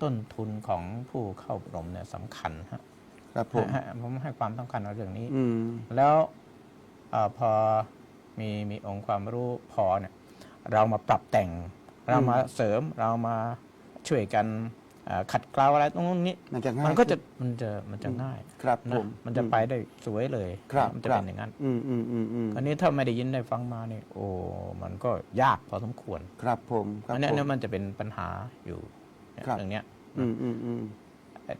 [SPEAKER 2] ต้นทุนของผู้เข้าอบรมเนี่ยสำคัญฮะ
[SPEAKER 1] ครับผม
[SPEAKER 2] ผมให้ความสำคัญในเรื่องนี้
[SPEAKER 1] อืม
[SPEAKER 2] แล้วพอมีองค์ความรู้พอเนี่ยเรามาปรับแต่งเรามาเสริมเรามาช่วยกันขัดเกลาอะไรตรงนู้นนี้
[SPEAKER 1] มันจะง่าย
[SPEAKER 2] มันจะง่าย
[SPEAKER 1] ครับผ
[SPEAKER 2] นะ
[SPEAKER 1] ม
[SPEAKER 2] มันจะไปได้สวยเลย
[SPEAKER 1] ครับ
[SPEAKER 2] มันจะเป็นอย่างนั้น
[SPEAKER 1] อัน
[SPEAKER 2] อันนี้ถ้าไม่ได้ยินได้ฟังมานี่โอ้มันก็ยากพอสมควร
[SPEAKER 1] ครับผมครับ
[SPEAKER 2] อันนี้
[SPEAKER 1] ผม
[SPEAKER 2] เนี่ยมันจะเป็นปัญหาอยู่เนี่ย
[SPEAKER 1] ครับ
[SPEAKER 2] เรื่องเนี้ย
[SPEAKER 1] อืม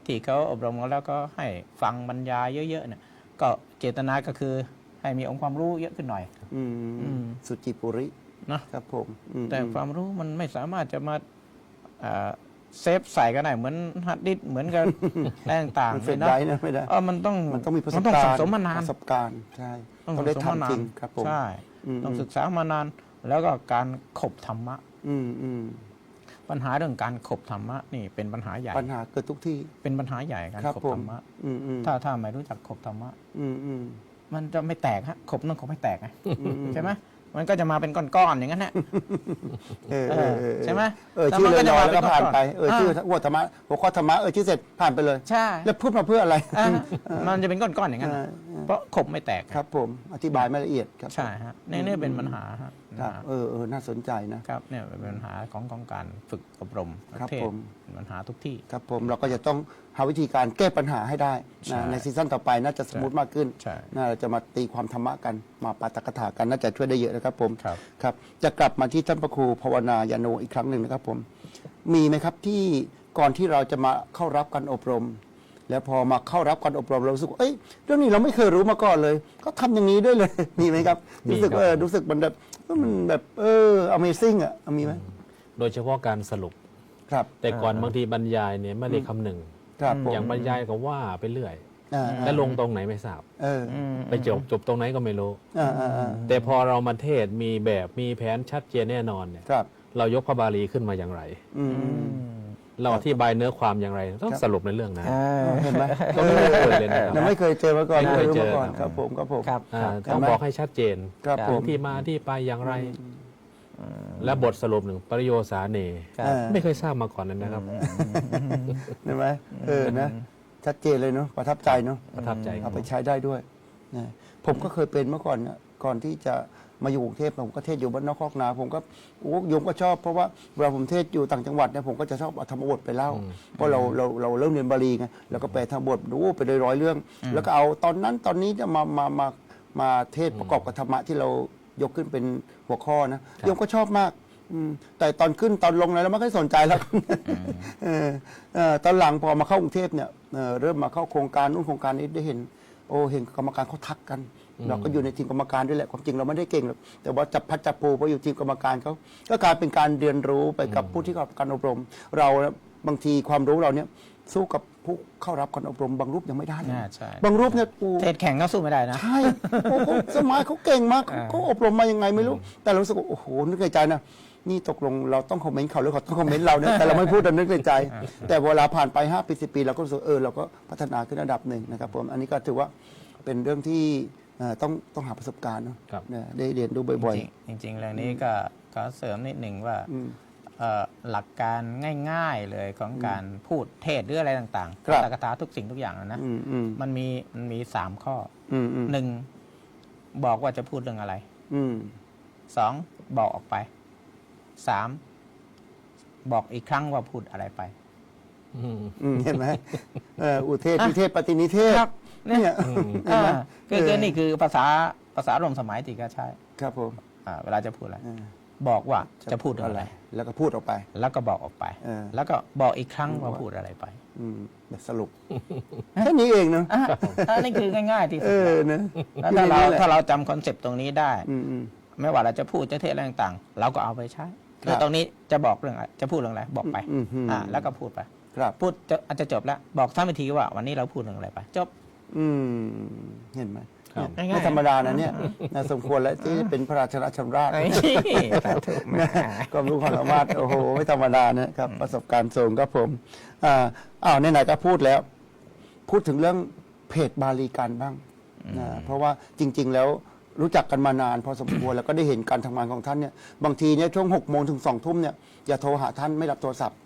[SPEAKER 2] ที่เขาอบรมกันแล้วก็ให้ฟังบรรยายเยอะๆเนี่ยก็เจตนาก็คือให้มีองค์ความรู้เยอะขึ้นหน่อย
[SPEAKER 1] สุจิปุริ
[SPEAKER 2] นะครับ
[SPEAKER 1] ผมอืม
[SPEAKER 2] แต่ความรู้มันไม่สามารถจะมาเซฟใส่กันได้เหมือนฮัดดิสเหมือนกัน อะไรต่าง
[SPEAKER 1] มัน
[SPEAKER 2] ๆ
[SPEAKER 1] เฟ
[SPEAKER 2] เลยนะ
[SPEAKER 1] ดได้นะไม่ได้
[SPEAKER 2] มันต้อง
[SPEAKER 1] มันต้องมีประสบ
[SPEAKER 2] ต้อง
[SPEAKER 1] การ
[SPEAKER 2] สะ
[SPEAKER 1] ณ์
[SPEAKER 2] สมมานาน
[SPEAKER 1] ประสบการณ์ใช่ ต้องได้
[SPEAKER 2] สะสมมา
[SPEAKER 1] ทำ
[SPEAKER 2] นา
[SPEAKER 1] จริ
[SPEAKER 2] น
[SPEAKER 1] งครับผม
[SPEAKER 2] ใช่ ต้องศึกษามานาน แล้วก็การขบธรรมะ ปัญหาเรื่องการขบธรรมะนี่เป็นปัญหาใหญ่
[SPEAKER 1] ปัญหาเกิดทุกที่
[SPEAKER 2] เป็นปัญหาใหญ่การ
[SPEAKER 1] ครับ
[SPEAKER 2] ขบ
[SPEAKER 1] ผม
[SPEAKER 2] ธรรมะ
[SPEAKER 1] อืม
[SPEAKER 2] ถ้าไม่รู้จักขบธรรมะ มันจะไม่แตกฮะขบนั่นขบไม่แตกไงใช่ไหมมันก็จะมาเป็นก้อนๆอย่างนั้นแหละ ใช่ไหม
[SPEAKER 1] ชื่อเลย
[SPEAKER 2] จะ
[SPEAKER 1] น้อย
[SPEAKER 2] มา
[SPEAKER 1] แล้วก็ผ่านไป
[SPEAKER 2] ก้อนๆ
[SPEAKER 1] ชื่อหัวธรรมะหัวข้อธรรมะชื่อเสร็จผ่านไปเลย
[SPEAKER 2] ใช่
[SPEAKER 1] แล้วพูดมาเพื่ออะไร
[SPEAKER 2] มันจะเป็นก้อนๆอย่างนั้นน่ะเพราะขบไม่แตก
[SPEAKER 1] ครับผมอธิบายไม่ละเอียดครับ
[SPEAKER 2] ใช่ฮะนี่เป็นปัญหาฮะ
[SPEAKER 1] ครับน่าสนใจนะ
[SPEAKER 2] ครับเนี่ยเป็นปัญหาของการฝึกอบรมป
[SPEAKER 1] ครับ
[SPEAKER 2] ระเทศ
[SPEAKER 1] ผม
[SPEAKER 2] เป็นปัญหาทุกที่
[SPEAKER 1] ครับผมเราก็จะต้องหาวิธีการแก้ปัญหาให้ได้
[SPEAKER 2] ใช่
[SPEAKER 1] นะในซีซั่นต่อไปน่าจะสมูทมากขึ้น
[SPEAKER 2] ใช่
[SPEAKER 1] น่าจะมาตีความธรรมะกันมาปาฐกถากันน่าจะช่วยได้เยอะนะครับผม
[SPEAKER 2] ครับ
[SPEAKER 1] ครับจะกลับมาที่ท่านพระครูภาวนายาโนอีกครั้งหนึ่งนะครับผมมีไหมครับที่ก่อนที่เราจะมาเข้ารับการอบรม แล้วพอมาเข้ารับการอบรมเรารู้สึกว่าเอ้ยเรื่องนี้เราไม่เคยรู้มาก่อนเลย ก็ทำอย่างนี้ด้วยเลย มีไหมครับ
[SPEAKER 3] มี
[SPEAKER 1] รู้สึก
[SPEAKER 3] ครับ
[SPEAKER 1] รู้สึกมันแบบAmazing อ่ะมีไหม
[SPEAKER 3] โดยเฉพาะการสรุป
[SPEAKER 1] ครับ
[SPEAKER 3] แต่ก่อนบางทีบรรยายเนี่ยไม่ได้คำหนึ่ง
[SPEAKER 1] ครับผม
[SPEAKER 3] อย่างบรรยายก็ว่าไปเรื่อย
[SPEAKER 1] อ่า
[SPEAKER 3] แล้วลงตรงไหนไม่ทราบ
[SPEAKER 1] เออ
[SPEAKER 3] ไปจบตรงไหนก็ไม่รู้
[SPEAKER 1] อ่า
[SPEAKER 3] แต่พอเรามาเทศมีแบบมีแผนชัดเจนแน่นอนเนี่ย
[SPEAKER 1] ครับ
[SPEAKER 3] เรายกพระบาลีขึ้นมาอย่างไร
[SPEAKER 1] อืม
[SPEAKER 3] เราอธิบายเนื้อความอย่างไรต้องสรุปในเรื่องนั้น
[SPEAKER 1] เห็นไหม
[SPEAKER 3] ก็ไม่เคยเลยนะครับ
[SPEAKER 1] ยังไม่เคยเจอมาก่อน
[SPEAKER 3] ไม่เคยเจอ
[SPEAKER 1] รู้มาก่อนครับผมครับผม
[SPEAKER 2] ครับ
[SPEAKER 3] ต้องบอกให้ชัดเจน
[SPEAKER 1] ครับผม
[SPEAKER 3] ที่มาที่ไปอย่างไร และบทสรุปหนึ่งปริโยสาเน
[SPEAKER 2] ครับ
[SPEAKER 3] ไม่เคยทราบมาก่อนเลยนะครับ
[SPEAKER 1] เห็นไหมนะชัดเจนเลยเนาะประทับใจเนาะ
[SPEAKER 3] ประทับใจครั
[SPEAKER 1] เอา
[SPEAKER 3] บ
[SPEAKER 1] ไปใช้ได้ด้วยนะผมก็เคยเป็นเมื่อก่อนนะก่อนที่จะมาอยู่กรุงเทพผมก็เทศอยู่บ้านนอกคอกนาผมก็โยมก็ชอบเพราะว่าเวลาผมเทศอยู่ต่างจังหวัดเนี่ยผมก็จะชอบเอาธรรมบทไปเล่า เพราะเราเริ่มเรียนบาลีไงแล้วก็แปลธรรมบทดูไปร้อยเรื่อง แล้วก็เอาตอนนั้นตอนนี้จะมาเทศประกอบกับธรรมะที่เรายกขึ้นเป็นหัวข้อนะโยมก็ชอบมากแต่ตอนขึ้นตอนลงแล้วไม่ค่อยสนใจแล้ว ตอนหลังพอมาเข้ากรุงเทพเนี่ยเริ่มมาเข้าโครงการนู้นโครงการนี้ได้เห็นเห็นกรรมการเขาทักกัน เราก็อยู่ในทีมกรรมการด้วยแหละความจริงเราไม่ได้เก่งหรอกแต่ว่าจับพัดจับผูพออยู่ทีมกรรมการเขาก็กลายเป็นการเรียนรู้ไปกับผู้ที่เข้ารับการอบรม เราบางทีความรู้เราเนี่ยสู้กับผู้เข้ารับการอบรมบางรูปยังไม่ได้เลย
[SPEAKER 2] ใช่
[SPEAKER 1] บางรูปเนี่ยโอ้
[SPEAKER 2] เทศแข่งก็สู้ไม่ได้นะ
[SPEAKER 1] ใช่โอ้โหสมัยเขาเก่งมากเขาอบรมมายังไงไม่รู้ แต่เรารู้สึกว่าโอ้โหนึกในใจนะนี่ตกลงเราต้องคอมเมนต์เขาหรือเขาต้องคอมเมนต์เราเนี่ยแต่เราไม่พูดแต่นึกในใจ แต่เวลาผ่านไป5 ปี10 ปีเราก็รู้สึกเราก็พัฒนาขึ้นระดับหนึ่งนะครับผมอันนี้ก็ถือว่าเป็นเรื่องที่ต้องหาประสบการณ์เนาะ
[SPEAKER 3] ครับ
[SPEAKER 1] ได้เรียนรู้บ่อย
[SPEAKER 2] จริงๆเรื่องนี้ก็เสริมนิดหนึ่งว่าหลักการง่ายๆเลยของการพูดเทศหรืออะไรต่างๆ
[SPEAKER 1] ครับ
[SPEAKER 2] ตากถาทุกสิ่งทุกอย่างนะ มันมี3 ข้อ
[SPEAKER 1] ๆ
[SPEAKER 2] 1บอกว่าจะพูดเรื่องอะไร
[SPEAKER 1] อืม
[SPEAKER 2] 2บอกออกไป 3บอกอีกครั้งว่าพูดอะไรไป
[SPEAKER 1] เห็นไหมอุเทศนิเทศปฏินิเทศ
[SPEAKER 2] ครับ
[SPEAKER 1] เนี่ย
[SPEAKER 2] คือนี่คือภาษาร่วมสมัยที่ก็ใช้
[SPEAKER 1] ครับผม
[SPEAKER 2] เวลาจะพูดอะไร บอกว่าจะพูดเรื่องอะไร
[SPEAKER 1] แล้วก็พูดออกไป
[SPEAKER 2] แล้วก็บอกออกไป แล้วก็บอกอีกครั้งว่าพูดอะไรไป
[SPEAKER 1] แบบสรุปแค่นี้เองเนาะ
[SPEAKER 2] อันนี้คือง่ายๆที่สุด
[SPEAKER 1] นะ
[SPEAKER 2] แล้วถ้าเราจำคอนเซปต์ตรงนี้ได้ ไม่ว่าเราจะพูดจะเทศอะไรต่างๆ เราก็เอาไปใช้คือตรงนี้จะบอกเรื่องอะไรจะพูดเรื่องอะไรบอกไปแล้วก็พูดไป
[SPEAKER 1] ครับ
[SPEAKER 2] พูดอาจจะจบแล้วบอกซ้ำอีกทีว่าวันนี้เราพูดเรื่องอะไรไป จบ
[SPEAKER 1] เห็นไหม
[SPEAKER 3] ครับ
[SPEAKER 1] เนี่ยไม่ธรรมดานะเนี่ยน่าสมควรแล้วที่เป็นพระราชชำราชความรู้ความสามารถโอ้โหไม่ธรรมดานะครับประสบการณ์สูงครับผมไหนๆก็พูดแล้ว พูดถึงเรื่องเพจบาลีกันบ้างเพราะว่าจริง ๆ แล้วรู้จักกันมานานพอสมควรแล้วก็ได้เห็นการทำงานของท่านเนี่ยบางทีเนี่ยช่วง6 โมงถึง2 ทุ่มเนี่ยอย่าโทรหาท่านไม่รับโทรศัพท์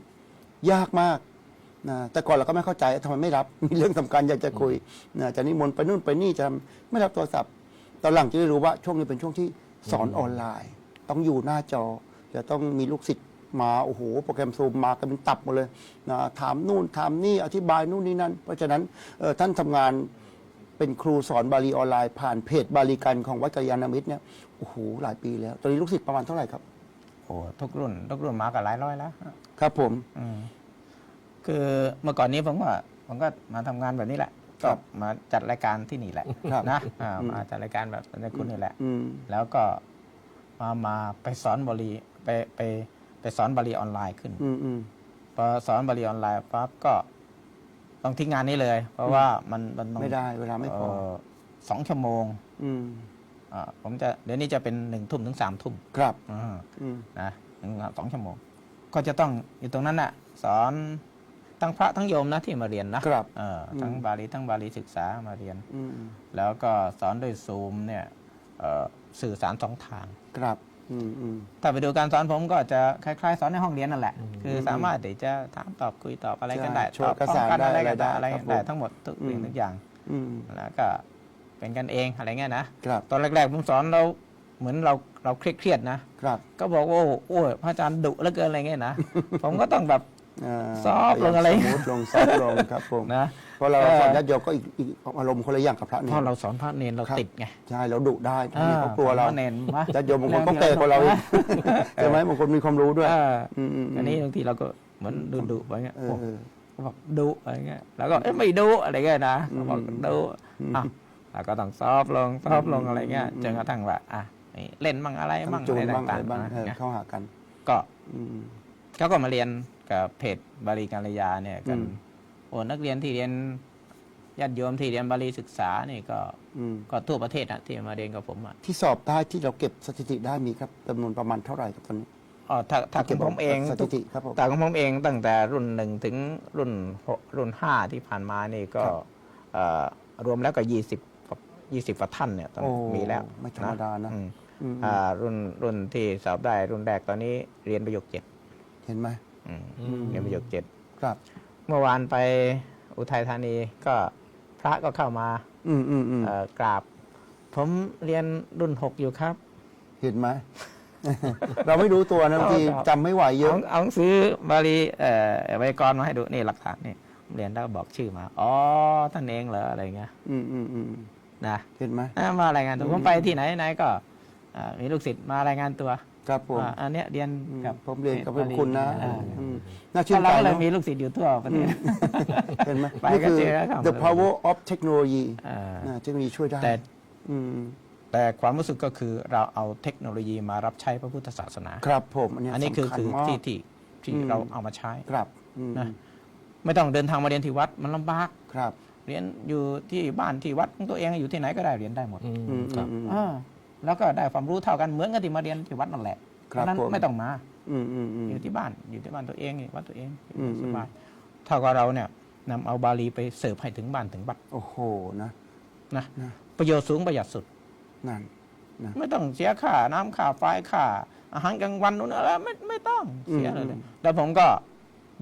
[SPEAKER 1] ยากมากนะแต่ก่อนเราก็ไม่เข้าใจทำไมไม่รับ มีเรื่องสำคัญอยากจะคุยนะจะนิมนต์ไปนู่นไปนี่จะไม่รับโทรศัพท์ ตอนหลังจะได้รู้ว่าช่วงนี้เป็นช่วงที่สอนออนไลน์ ต้องอยู่หน้าจอจะต้องมีลูกศิษย์มาโอ้โหโปรแกรมซูมมากันเป็นตับหมดเลยนะถามนู่นถามนี่อธิบายนู่นนี่นั่นเพราะฉะนั้นท่านทำงานเป็นครูสอนบาลีออนไลน์ผ่านเพจบาลีกันของวัดกัลยาณมิตรเนี่ยโอ้โหหลายปีแล้ว ตอนนี้ลูกศิษย์ประมาณเท่าไหร่ครับ
[SPEAKER 2] โอ้ทุกรุ่นมากับหลายร้อยแล้ว
[SPEAKER 1] ครับผม
[SPEAKER 2] คือเมื่อก่อนนี้ผมก็มาทำงานแบบนี้แหละ
[SPEAKER 1] ครั
[SPEAKER 2] ก็
[SPEAKER 1] บ
[SPEAKER 2] มาจัดรายการที่นี่แหละ
[SPEAKER 1] ครับ
[SPEAKER 2] นะมาจัดรายการแบบในคุณนี่แหละ
[SPEAKER 1] อืม
[SPEAKER 2] แล้วก็มาไปสอนบาลีไปสอนบาลีออนไลน์ขึ้น พอสอนบาลีออนไลน์ปั๊บก็ต้องทิ้งงานนี้เลย เพราะว่ามันต้อง
[SPEAKER 1] ไม่ได้เวลาไม่พอ
[SPEAKER 2] 2 ชั่วโมง
[SPEAKER 1] อืม
[SPEAKER 2] ผมจะเดี๋ยวนี้จะเป็น1 ทุ่มถึง3 ทุ่ม
[SPEAKER 1] ครับ
[SPEAKER 2] นะถึง2 ชั่วโมง ก็จะต้องอยู่ตรงนั้นน่ะสอนทั้งพระทั้งโยมนะที่มาเรียนนะครับทั้งบาลีทั้งบาลีศึกษามาเรียน แล้วก็สอนด้วยซูมเนี่ยสื่อสาร2 ทาง
[SPEAKER 1] ครับ
[SPEAKER 2] ถ้าไปดูการสอนผมก็จะคล้ายๆ สอนในห้องเรียนนั่นแหละ คือสามารถที่จะถามตอบคุยตอบอะไรกันได้
[SPEAKER 1] ใช่ช่วย
[SPEAKER 2] ตอบ
[SPEAKER 1] ประสาน
[SPEAKER 2] กัน
[SPEAKER 1] ได้
[SPEAKER 2] อะไรกันได้
[SPEAKER 1] อะไร
[SPEAKER 2] อะไร
[SPEAKER 1] ได้
[SPEAKER 2] ได้
[SPEAKER 1] ครับผม
[SPEAKER 2] ทั้งหมดทุกสิ่งทุกอย่าง แล้วก็เป็นกันเองอะไรเงี้ยนะครับ ตอนแรกๆผมสอนเราเหมือนเราเครียดๆนะครับ ก็บอกว่าโอ้ยพระอาจารย์ดุเหลือเกินอะไรเงี้ยนะ ผมก็ต้องแบบ ซอฟต์ลงอะไร
[SPEAKER 1] สมูทลงซอฟต์ลงครับผม
[SPEAKER 2] นะ
[SPEAKER 1] เพราะเราสอนญาติโยมก็อีกอารมณ์คนละอย่างกับพระเน
[SPEAKER 2] เพราะ
[SPEAKER 1] ร
[SPEAKER 2] เราสอนพระเนรเรา
[SPEAKER 1] ครับ
[SPEAKER 2] ติดไง
[SPEAKER 1] ใช่เราดุได้ทีนี้เขากลัวเรา
[SPEAKER 2] พระเนรมา
[SPEAKER 1] ญาติโยมบางคนก็เก่งกว่าเราอีกใช่ไหมบางคนมีความรู้ด้วย
[SPEAKER 2] อันนี้บางทีเราก็เหมือนดุไปเงี้ย
[SPEAKER 1] เออ
[SPEAKER 2] เขาบอกดุอะไรเงี้ยแล้วก็ไม่ดุอะไรเงี้ยนะเขาบอกดุเราก็ต้องซอฟต์ลงอะไรเงี้ยจนกระทั่งว่านี่เล่นมั่งอะไร
[SPEAKER 1] ต้อ
[SPEAKER 2] มั่
[SPEAKER 1] ง
[SPEAKER 2] ง
[SPEAKER 1] จู
[SPEAKER 2] อะไร
[SPEAKER 1] นบ้างอะ
[SPEAKER 2] ต่า
[SPEAKER 1] ไรง บ้าง
[SPEAKER 2] ๆนะ
[SPEAKER 1] เข้าหากัน
[SPEAKER 2] ก็
[SPEAKER 1] อืม
[SPEAKER 2] เขาก็มาเรียนกับเพจบาลีกัลยาเนี่ยกัน
[SPEAKER 1] อืม
[SPEAKER 2] โอ้นักเรียนที่เรียนญาติโยมที่เรียนบาลีศึกษานี่ก็ทั่วประเทศนะที่มาเรียนกับผมอ่ะ
[SPEAKER 1] ที่สอบได้ที่เราเก็บสถิติได้มีครับจำนวนประมาณเท่าไหร่ครับตอนนี้
[SPEAKER 2] ถ้าของผมเอง
[SPEAKER 1] สถิติครับผม
[SPEAKER 2] แต่ของผมเองตั้งแต่รุ่น 1 ถึงรุ่น 5 ที่ผ่านมานี่ก็
[SPEAKER 1] ครับ
[SPEAKER 2] รวมแล้วก็20 กว่าท่านเนี่ยตอน
[SPEAKER 1] โอ้
[SPEAKER 2] มีแล้ว
[SPEAKER 1] ไม่ธรรมดานะ
[SPEAKER 2] รุ่นที่สอบได้รุ่นแรกตอนนี้เรียนประโยค 7
[SPEAKER 1] เห็นไหม
[SPEAKER 2] เรียนประโยค
[SPEAKER 1] ครับ
[SPEAKER 2] 7 เมื่อวานไปอุทัยธานีก็พระก็เข้ามา กราบ ผมเรียนรุ่น 6 อยู่ครับ
[SPEAKER 1] เห็นไหม เราไม่รู้ตัวนะบางทีจำไม่ไหวเยอะ
[SPEAKER 2] เอาหนังสือบาลีไวยากรณ์มาให้ดูนี่หลักฐานนี่เรียนแล้วบอกชื่อมาอ๋อท่านเองเหรออะไรเงี้ยนะ
[SPEAKER 1] เห็นไหม
[SPEAKER 2] มารายงานตัวผมไปที่ไหนก็มีลูกศิษย์มารายงานตัว
[SPEAKER 1] ครับผม
[SPEAKER 2] อันเนี้ยเรียนกับ
[SPEAKER 1] ผมเรียนกับพวกคุณนะ
[SPEAKER 2] อ่า
[SPEAKER 1] น่าชื่น
[SPEAKER 2] เรา
[SPEAKER 1] ใจ
[SPEAKER 2] ก็เลย
[SPEAKER 1] เนาะ
[SPEAKER 2] มีลูกศิษย์อยู่ทั่วประเทศ
[SPEAKER 1] เห็นไหม
[SPEAKER 2] ไป
[SPEAKER 1] นี่
[SPEAKER 2] ก็
[SPEAKER 1] คือ
[SPEAKER 2] เจอแล้วครับ
[SPEAKER 1] the power of technology
[SPEAKER 2] อ่า
[SPEAKER 1] เทคโนโลยีช่วยได้
[SPEAKER 2] แต่
[SPEAKER 1] อืม
[SPEAKER 2] แต่ความรู้สึกก็คือเราเอาเทคโนโลยีมารับใช้พระพุทธศาสนา
[SPEAKER 1] ครับผม
[SPEAKER 2] อันนี้คือ
[SPEAKER 1] สำญมาก
[SPEAKER 2] ที่เราเอามาใช้
[SPEAKER 1] ครับอืม
[SPEAKER 2] นะไม่ต้องเดินทางมาเรียนที่วัดมันลำบาก
[SPEAKER 1] ครับ
[SPEAKER 2] เรียนอยู่ที่บ้านที่วัดของตัวเองอยู่ที่ไหนก็ได้เรียนได้หมด
[SPEAKER 3] ครับ
[SPEAKER 2] แล้วก็ได้ความรู้เท่ากันเหมือนกับที่มาเรียนที่วัดนั่นแหละเพ
[SPEAKER 1] ครับ
[SPEAKER 2] ราะฉะนั้น
[SPEAKER 1] ผม
[SPEAKER 2] ไม่ต้องมา
[SPEAKER 1] อืม
[SPEAKER 2] อยู่ที่บ้านตัวเองวัดตัวเอง
[SPEAKER 1] อืม
[SPEAKER 2] สบายเท่ากับเราเนี่ยนำเอาบาลีไปเสิร์ฟให้ถึงบ้านถึงวัด
[SPEAKER 1] โอ้โหนะ
[SPEAKER 2] นะ
[SPEAKER 1] นะ
[SPEAKER 2] ประโยชน์สูงประหยัดสุด
[SPEAKER 1] นั่น
[SPEAKER 2] ไม่ต้องเสียค่าน้ำค่าไฟค่าอาหารกลางวันนู่นอะไรไม่ต้องเสียเลยแล้วผมก็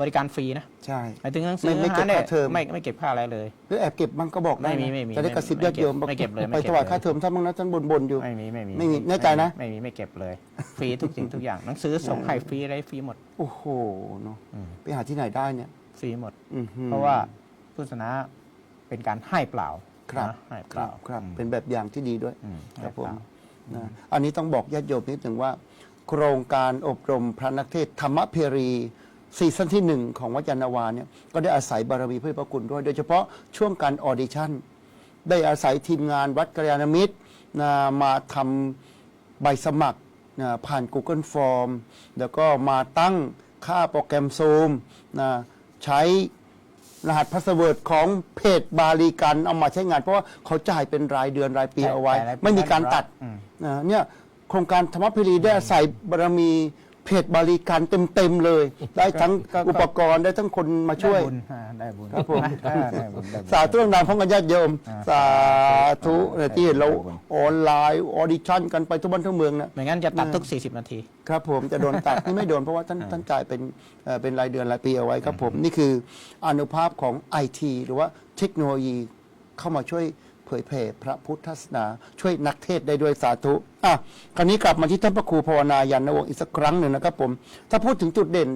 [SPEAKER 2] บริการฟรีนะ
[SPEAKER 1] ใช่
[SPEAKER 2] หมายถึงหนังสือ
[SPEAKER 1] ไม่เก็บ
[SPEAKER 2] หนี่ย
[SPEAKER 1] ค่าเทอม
[SPEAKER 2] ไม่เก็บค่าอะไรเลย
[SPEAKER 1] หรือแอบเก็บบ้างก็บอกได้
[SPEAKER 2] ไม่มี
[SPEAKER 1] จะได้กระซิบญาติโยมบอก
[SPEAKER 2] ไม่เก็บเลย
[SPEAKER 1] ไปถวายค่าเทอมท่านบ้างนะท่านบ่นๆอยู่
[SPEAKER 2] ไม่มี
[SPEAKER 1] ไม่มีแน่ใจนะ
[SPEAKER 2] ไม่เก็บเลย ฟรีทุกสิ่งทุกอย่างหนังสือส่งให้ฟรีอะไรฟรีหมด
[SPEAKER 1] โอ้โหเนาะ
[SPEAKER 2] อืม
[SPEAKER 1] ไปหาที่ไหนได้เนี่ย
[SPEAKER 2] ฟรีหมด
[SPEAKER 1] อื้อหือ
[SPEAKER 2] เพราะว่าพุทธศาสนาเป็นการให้เปล่า
[SPEAKER 1] ครับ
[SPEAKER 2] นะให้
[SPEAKER 1] ค
[SPEAKER 2] เป
[SPEAKER 1] รั
[SPEAKER 2] ล่า
[SPEAKER 1] บครับเป็นแบบอย่างที่ดีด้วย
[SPEAKER 2] อืม
[SPEAKER 1] ครับผม
[SPEAKER 2] ให้เปล่า
[SPEAKER 1] นะอันนี้ต้องบอกญาติโยมนิดหนึ่งว่า โครงการอบรมพระนักเทศน์ธรรมเพรีซีซั่นที่ 1 ของวัดยานนาวาเนี่ยก็ได้อาศัยบารมีพระพระคุณด้วย โดยเฉพาะช่วงการออดิชั่น ได้อาศัยทีมงานวัดกัลยาณมิตรนะมาทำใบสมัครนะผ่าน Google Form แล้วก็มาตั้งค่าโปรแกรม Zoom นะใช้รหัสพาสเวิร์ดของเพจบาลีกันเอามาใช้งาน เพราะว่าเขาจ่ายเป็นรายเดือนรายปีเอาไว้
[SPEAKER 2] รายปี
[SPEAKER 1] ไม่มีการตัด
[SPEAKER 2] อืม
[SPEAKER 1] เนี่ยโครงการธรรมพิรีได้อาศัยบารมีเพจบาลีกันเต็มๆเลย ได้ทั้งอุปกรณ์ได้ทั้งคนมาช่วย
[SPEAKER 2] ได้บุญ
[SPEAKER 1] ครับผม
[SPEAKER 2] ได้บุญได้บุญ
[SPEAKER 1] สาธุดังๆพร้อมกันญาติโยม สาธุเนี่ยที่เห็นเราออนไลน์ออดิชั่นกันไปทุกบ้านทุกเมืองนะ
[SPEAKER 2] ไม่งั้นจะตัดทุก 40 นาที
[SPEAKER 1] ครับผมจะโดนตัด นี่ไม่โดนเพราะว่าท่านจ่ายเป็นรายเดือนรายปีเอาไว้ครับผม นี่คืออานุภาพของไอทีหรือว่าเทคโนโลยีเข้ามาช่วยเผยแผ่พระพุทธศาสนา ช่วยนักเทศน์ได้ด้วยสาธุคราวนี้กลับมาที่ท่านพระครูภาวนายันนวงศ์อีกสักครั้งหนึ่งนะครับผม ถ้าพูดถึงจุดเด่น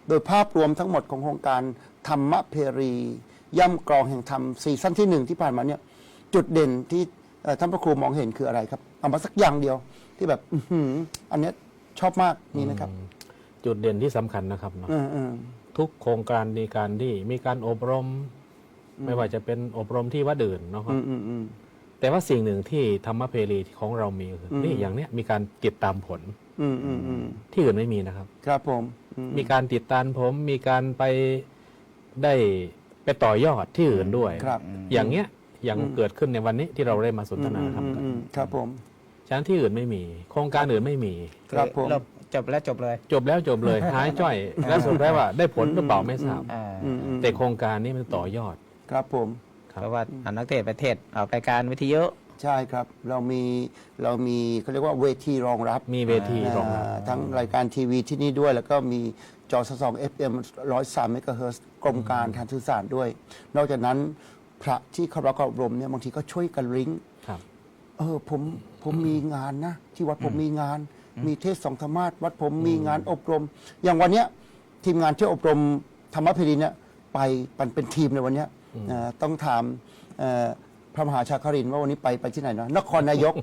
[SPEAKER 1] โดยภาพรวมทั้งหมดของโครงการธรรมเพรีย่ำกรองแห่งธรรมซีซั่นที่ 1 ที่ผ่านมาเนี่ยจุดเด่นที่ท่านพระครูมองเห็นคืออะไรครับเอามาสักอย่างเดียวที่แบบอื้อหืออันเนี้ยชอบมากมีไหมครับ
[SPEAKER 3] จุดเด่นที่สำคัญนะครับเนาะ ทุกโครงการในการที่มีการอบรม ไม่ว่าจะเป็นอบรมที่วัดอื่นเนาะครับ แต่ว่าสิ่งหนึ่งที่ธรรมเพรีของเรามีคือนี่อย่างเนี้ยมีการติดตามผลที่อื่นไม่มีนะครับ
[SPEAKER 1] ครับผม
[SPEAKER 3] มีการติดตามผมมีการไปได้ไปต่อยอดที่อื่นด้วย
[SPEAKER 1] ครับ
[SPEAKER 3] อย่างเนี้ยอย่างเกิดขึ้นในวันนี้ที่เราได้มาสนทนาธรรมกัน
[SPEAKER 1] ครับผม
[SPEAKER 3] ฉะนั้นที่อื่นไม่มี โครงการอื่นไม่มี
[SPEAKER 1] ครับผม
[SPEAKER 2] จบแล้วจบเลย
[SPEAKER 3] จบแล้วจบเลย หายจ้อย แล้วสุดท้ายว่าได้ผลหรือเปล่าไม่ทราบ แต่โครงการนี้มันต่อยอด
[SPEAKER 1] ครับผม
[SPEAKER 3] ครับ
[SPEAKER 2] เพราะว่านักเทศน์ประเทศออกรายการวิทยุ
[SPEAKER 1] ใช่ครับ เรามีเขาเรียกว่าเวทีรองรับ
[SPEAKER 3] มีเวทีรองรับ
[SPEAKER 1] ทั้งรายการทีวีที่นี่ด้วย แล้วก็มีจอสอง FM 103เมกะเฮิรตซ์กรมการทางสื่อสารด้วย นอกจากนั้นพระที่เขารับการอบรมเนี่ยบางทีก็ช่วยกันลิงก์
[SPEAKER 3] ครับ
[SPEAKER 1] ผมมีงานนะ ที่วัดผมมีงาน มีเทศน์สองธรรมาสวัดผมมีงานอบรม อย่างวันเนี้ยทีมงานช่วยอบรมธรรมเพรีเนี่ยไปเป็นทีมในวันเนี้ยต้องถามพระมหาชาครินทร์ว่าวันนี้ไปที่ไหนนะนครนายก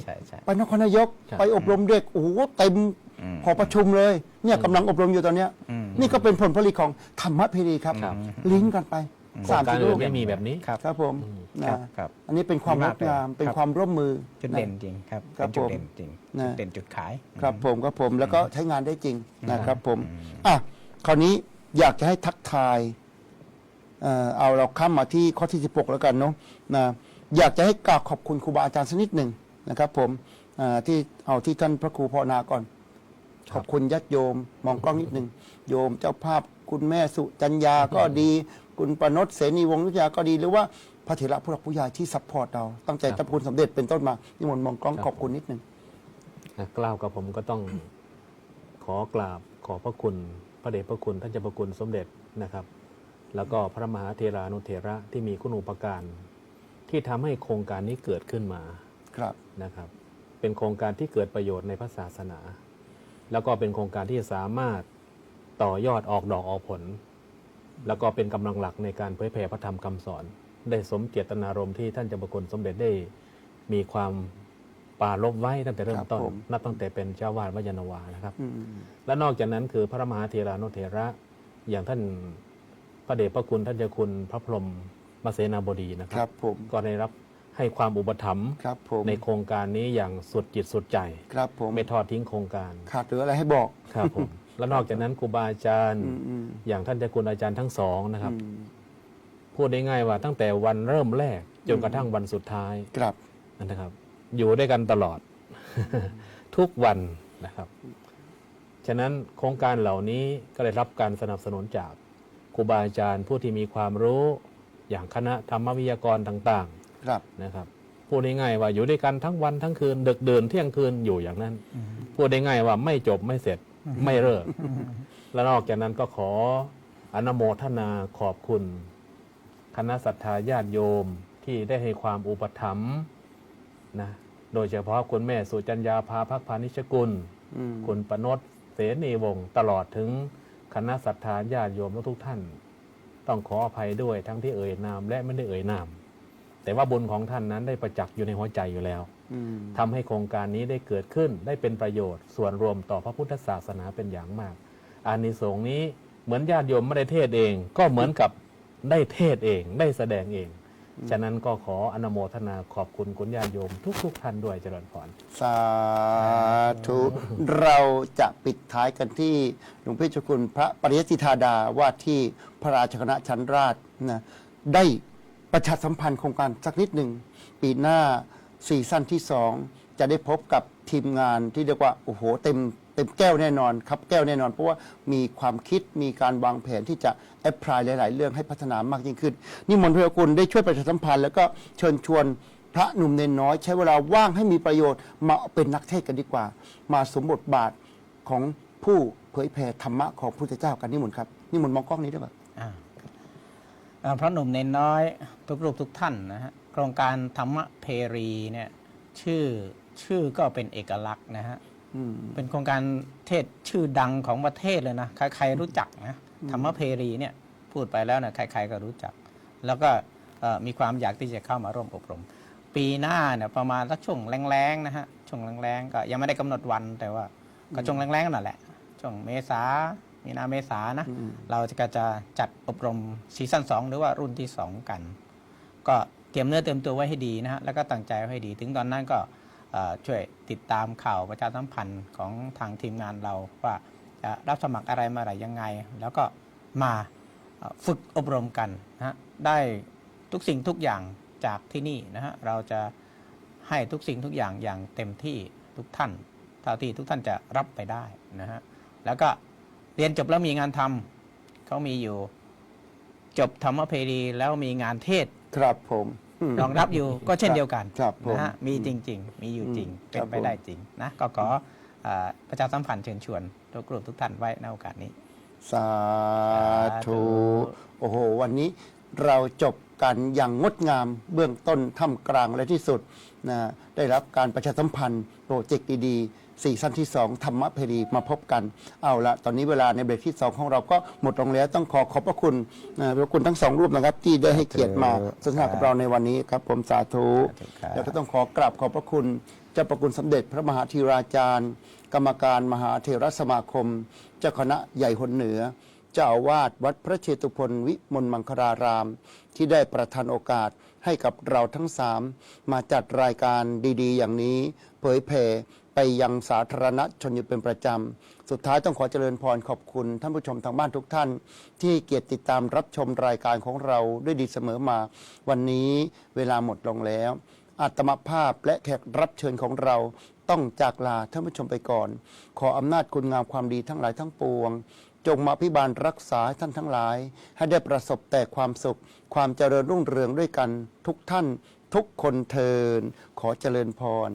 [SPEAKER 2] ใช่ใช่
[SPEAKER 1] ไปนครนายก
[SPEAKER 3] ใช่
[SPEAKER 1] ไปอบรมเด็กโอ้โหเต็มหอประชุมเลยเนี่ยกำลังอบรมอยู่ตอนเนี้ยนี่ก็เป็นผลผลิตของธรรมเพรีครับ
[SPEAKER 3] ครับ
[SPEAKER 1] ลิงก์กันไป
[SPEAKER 3] โครงการ
[SPEAKER 1] รู
[SPEAKER 3] อื่
[SPEAKER 1] ป
[SPEAKER 3] นไม่มีแบบนี้
[SPEAKER 1] ครับผมนะครับ
[SPEAKER 2] ครับ
[SPEAKER 1] อันนี้เป็นความงดงามเป็นความร่วมมือ
[SPEAKER 2] จุดเด่นจริงครับ
[SPEAKER 1] ครั
[SPEAKER 2] เป็
[SPEAKER 1] บ
[SPEAKER 2] นจุด
[SPEAKER 1] ผม
[SPEAKER 2] เด่นจริง
[SPEAKER 1] นะ
[SPEAKER 2] จุดเด่นจุดขาย
[SPEAKER 1] ครับผมแล้วก็ใช้งานได้จริงนะครับผมคราวนี้อยากจะให้ทักทายเอาเราข้ามมาที่ข้อที่ 16 แล้วกันเนาะนะอยากจะให้กราบขอบคุณครูบาอาจารย์สักนิดหนึ่งนะครับผมที่เอาที่ท่านพระครูภาวนาก่อน ขอบคุณญาติโยมมองกล้องนิดหนึ่งโยมเจ้าภาพคุณแม่สุจัญญาก็ดี คุณปนชเสนีวงศ์วิทยาก็ดี หรือว่าพระเถระผู้หลักผู้ใหญ่ที่ซัพพอร์ตเราตั้งใจเจ้าคุณสมเด็จเป็นต้นมานิมนต์มองกล้องขอบคุณนิดหนึ่ง
[SPEAKER 3] กล่าวกับผมก็ต้องขอกราบขอบพระคุณพระเดชพระคุณท่านเจ้าพระคุณสมเด็จนะครับ แล้วก็พระมหาเถรานุเถระที่มีคุณูปการที่ทำให้โครงการนี้เกิดขึ้นมา
[SPEAKER 1] ครับ
[SPEAKER 3] นะครับ เป็นโครงการที่เกิดประโยชน์ในพระศาสนา แล้วก็เป็นโครงการที่สามารถต่อยอดออกดอกออกผล แล้วก็เป็นกำลังหลักในการเผยแผ่พระธรรมคำสอน ได้สมเจตนารมณ์ที่ท่านเจ้าพระคุณสมเด็จได้มีความปรารภไว้ตั้งแต่เริ่มต้น
[SPEAKER 1] ครับผม
[SPEAKER 3] นับตั้งแต่เป็นเจ้าวาดวัดยานนาวานะครับ และนอกจากนั้นคือพระมหาเถรานุเถระอย่างท่านพระเดชพระคุณท่านเจ้าคุณพระพรหมเสนาบดีนะค
[SPEAKER 1] ครั
[SPEAKER 3] รั
[SPEAKER 1] บบ ผม
[SPEAKER 3] ก็ได้รับ ให้ความอุปถัมภ์
[SPEAKER 1] ครับผม
[SPEAKER 3] ในโครงการนี้อย่างสุดจิตสุดใจ
[SPEAKER 1] ครับผม
[SPEAKER 3] ไม่ทอดทิ้งโครงการ
[SPEAKER 1] ขาดเหลืออะไรให้บอก
[SPEAKER 3] ครับผม แล้วนอกจากนั้นครูบาอาจารย์ อย่างท่านเจ้าคุณอาจารย์ทั้งสองนะครับ พูดได้ง่ายว่าตั้งแต่วันเริ่มแรกจนกระทั่งวันสุดท้าย
[SPEAKER 1] ครับ
[SPEAKER 3] นะครับ อยู่ด้วยกันตลอด ทุกวันนะครับ ฉะนั้นโครงการเหล่านี้ก็ได้รับการสนับสนุนจากครูบาอาจารย์ผู้ที่มีความรู้อย่างคณะธรรมวิทยากรต่าง
[SPEAKER 1] ครับ
[SPEAKER 3] ๆนะครับ พูดได้ง่ายว่าอยู่ด้วยกันทั้งวันทั้งคืนดึกดื่นเที่ยงคืนอยู่อย่างนั้น พูดได้ง่ายว่าไม่จบไม่เสร็จไม่เลิกและนอกจากนั้นก็ขออนุโมทนาขอบคุณ คณะศรัทธาญาติโยมที่ได้ให้ความอุปถัมภ์นะโดยเฉพาะคุณแม่สุจัญญาภาภักพานิชกุล คุณปนดเสนีวงศ์ตลอดถึงคณะศรัทธาญาติโยมทุกท่าน ต้องขออภัยด้วยทั้งที่เอ่ยนามและไม่ได้เอ่ยนาม แต่ว่าบุญของท่านนั้นได้ประจักษ์อยู่ในหัวใจอยู่แล้วทำให้โครงการนี้ได้เกิดขึ้นได้เป็นประโยชน์ส่วนรวมต่อพระพุทธศาสนาเป็นอย่างมากอานิสงส์นี้เหมือนญาติโยมไม่ได้เทศเอง ก็เหมือนกับได้เทศเองได้แสดงเอง ฉะนั้นก็ขออนุโมทนาขอบคุณคุณญาติโยมทุกท่านด้วยเจริญพร
[SPEAKER 1] สาธุเราจะปิดท้ายกันที่หลวงพี่เจ้าคุณพระปริยติธาดาว่าที่พระราชคณะชั้นราชนะได้ประชาสัมพันธ์โครงการสักนิดหนึ่งปีหน้าซีซั่นที่ 2 จะได้พบกับทีมงานที่เรียกว่าโอ้โหเต็มแก้วแน่นอนครับแก้วแน่นอนเพราะว่ามีความคิดมีการวางแผนที่จะแอพพลายหลาย ๆ เรื่องให้พัฒนามากยิ่งขึ้นนิมนต์พระคุณได้ช่วยประชาสัมพันธ์แล้วก็เชิญชวนพระหนุ่มเนนน้อยใช้เวลาว่างให้มีประโยชน์มาเป็นนักเทศน์กันดีกว่า มาสวมบทบาทของผู้เผยแผ่ธรรมะของพระพุทธเจ้ากันนิมนต์ครับนิมนต์มองกล้องนี้ด้วยป่ะ
[SPEAKER 2] พระหนุ่มเนนน้อยทุกรูปทุกท่านนะฮะโครงการธรรมเพรีเนี่ยชื่อก็เป็นเอกลักษณ์นะฮะเป็นโครงการเทศชื่อดังของประเทศเลยนะใครๆรู้จักนะธรรมเพรีเนี่ยพูดไปแล้วนะใครๆก็รู้จัก แล้วก็มีความอยากที่จะเข้ามาร่วมอบรม ปีหน้าเนี่ยประมาณสักช่วงแรงๆนะฮะช่วงแรงๆก็ยังไม่ได้กำหนดวันแต่ว่าก็ช่วงแรงๆนั่นแหละช่วงเมษามีนาเมษานะเราก็จะจัดอบรมซีซั่น2หรือว่ารุ่นที่ 2 กัน ก็เตรียมเนื้อเตรียมตัวไว้ให้ดีนะฮะแล้วก็ตั้งใจไว้ให้ดีถึงตอนนั้นก็ช่วยติดตามข่าวประชาสัมพันธ์ของทางทีมงานเราว่าจะรับสมัครอะไรมาอะไรยังไง แล้วก็มาฝึกอบรมกันนะฮะได้ทุกสิ่งทุกอย่างจากที่นี่นะฮะเราจะให้ทุกสิ่งทุกอย่างอย่างเต็มที่ทุกท่านเท่าที่ทุกท่านจะรับไปได้นะฮะแล้วก็เรียนจบแล้วมีงานทำเขามีอยู่จบธรรมเพรีแล้วมีงานเทศ
[SPEAKER 1] ครับผม
[SPEAKER 2] รองรับอยู่ก็เช่นเดียวกัน
[SPEAKER 1] ครับผม
[SPEAKER 2] นะฮะมีจริง ๆ มีอยู่จริง
[SPEAKER 1] ค
[SPEAKER 2] เป็
[SPEAKER 1] รั
[SPEAKER 2] น
[SPEAKER 1] บ
[SPEAKER 2] ไปได้จริงนะก็ขอประชาสัมพันธ์เชิญชวนทุกกลุ่มทุกท่านไว้ในโอกาสนี้
[SPEAKER 1] สาธุโอ้โหวันนี้เราจบกันอย่างงดงามเบื้องต้นท่ามกลางและที่สุดนะได้รับการประชาสัมพันธ์โปรเจกต์ดีๆซีซั่นที่ 2 ธรรมเพรีมาพบกันเอาละตอนนี้เวลาในเบรกที่ 2 ของเราก็หมดลงแล้วต้องขอบพระคุณพระคุณทั้ง 2 รูปนะครับที่ได้ให้เกียรติมาสนทนากับเราในวันนี้ครับผมสาธุ
[SPEAKER 2] ครับ
[SPEAKER 1] แล้วก็ต้องขอกราบขอบพระคุณเจ้าประคุณสมเด็จพระมหาธีราจารย์ กรรมการมหาเถรสมาคม เจ้าคณะใหญ่หนเหนือ เจ้าอาวาสวัดพระเชตุพนวิมลมังคลาราม ที่ได้ประทานโอกาสให้กับเราทั้ง 3 มาจัดรายการดีๆ อย่างนี้เผยแผ่ไปยังสาธารณชนอยู่เป็นประจำสุดท้ายต้องขอเจริญพรขอบคุณท่านผู้ชมทางบ้านทุกท่าน ที่เกียรติติดตามรับชมรายการของเราด้วยดีเสมอมา วันนี้เวลาหมดลงแล้วอาตมภาพและแขกรับเชิญของเราต้องจากลาท่านผู้ชมไปก่อน ขออำนาจคุณงามความดีทั้งหลายทั้งปวง จงมาพิบาลรักษาท่านทั้งหลาย ให้ได้ประสบแต่ความสุข ความเจริญรุ่งเรืองด้วยกันทุกท่านทุกคนเทินขอเจริญพร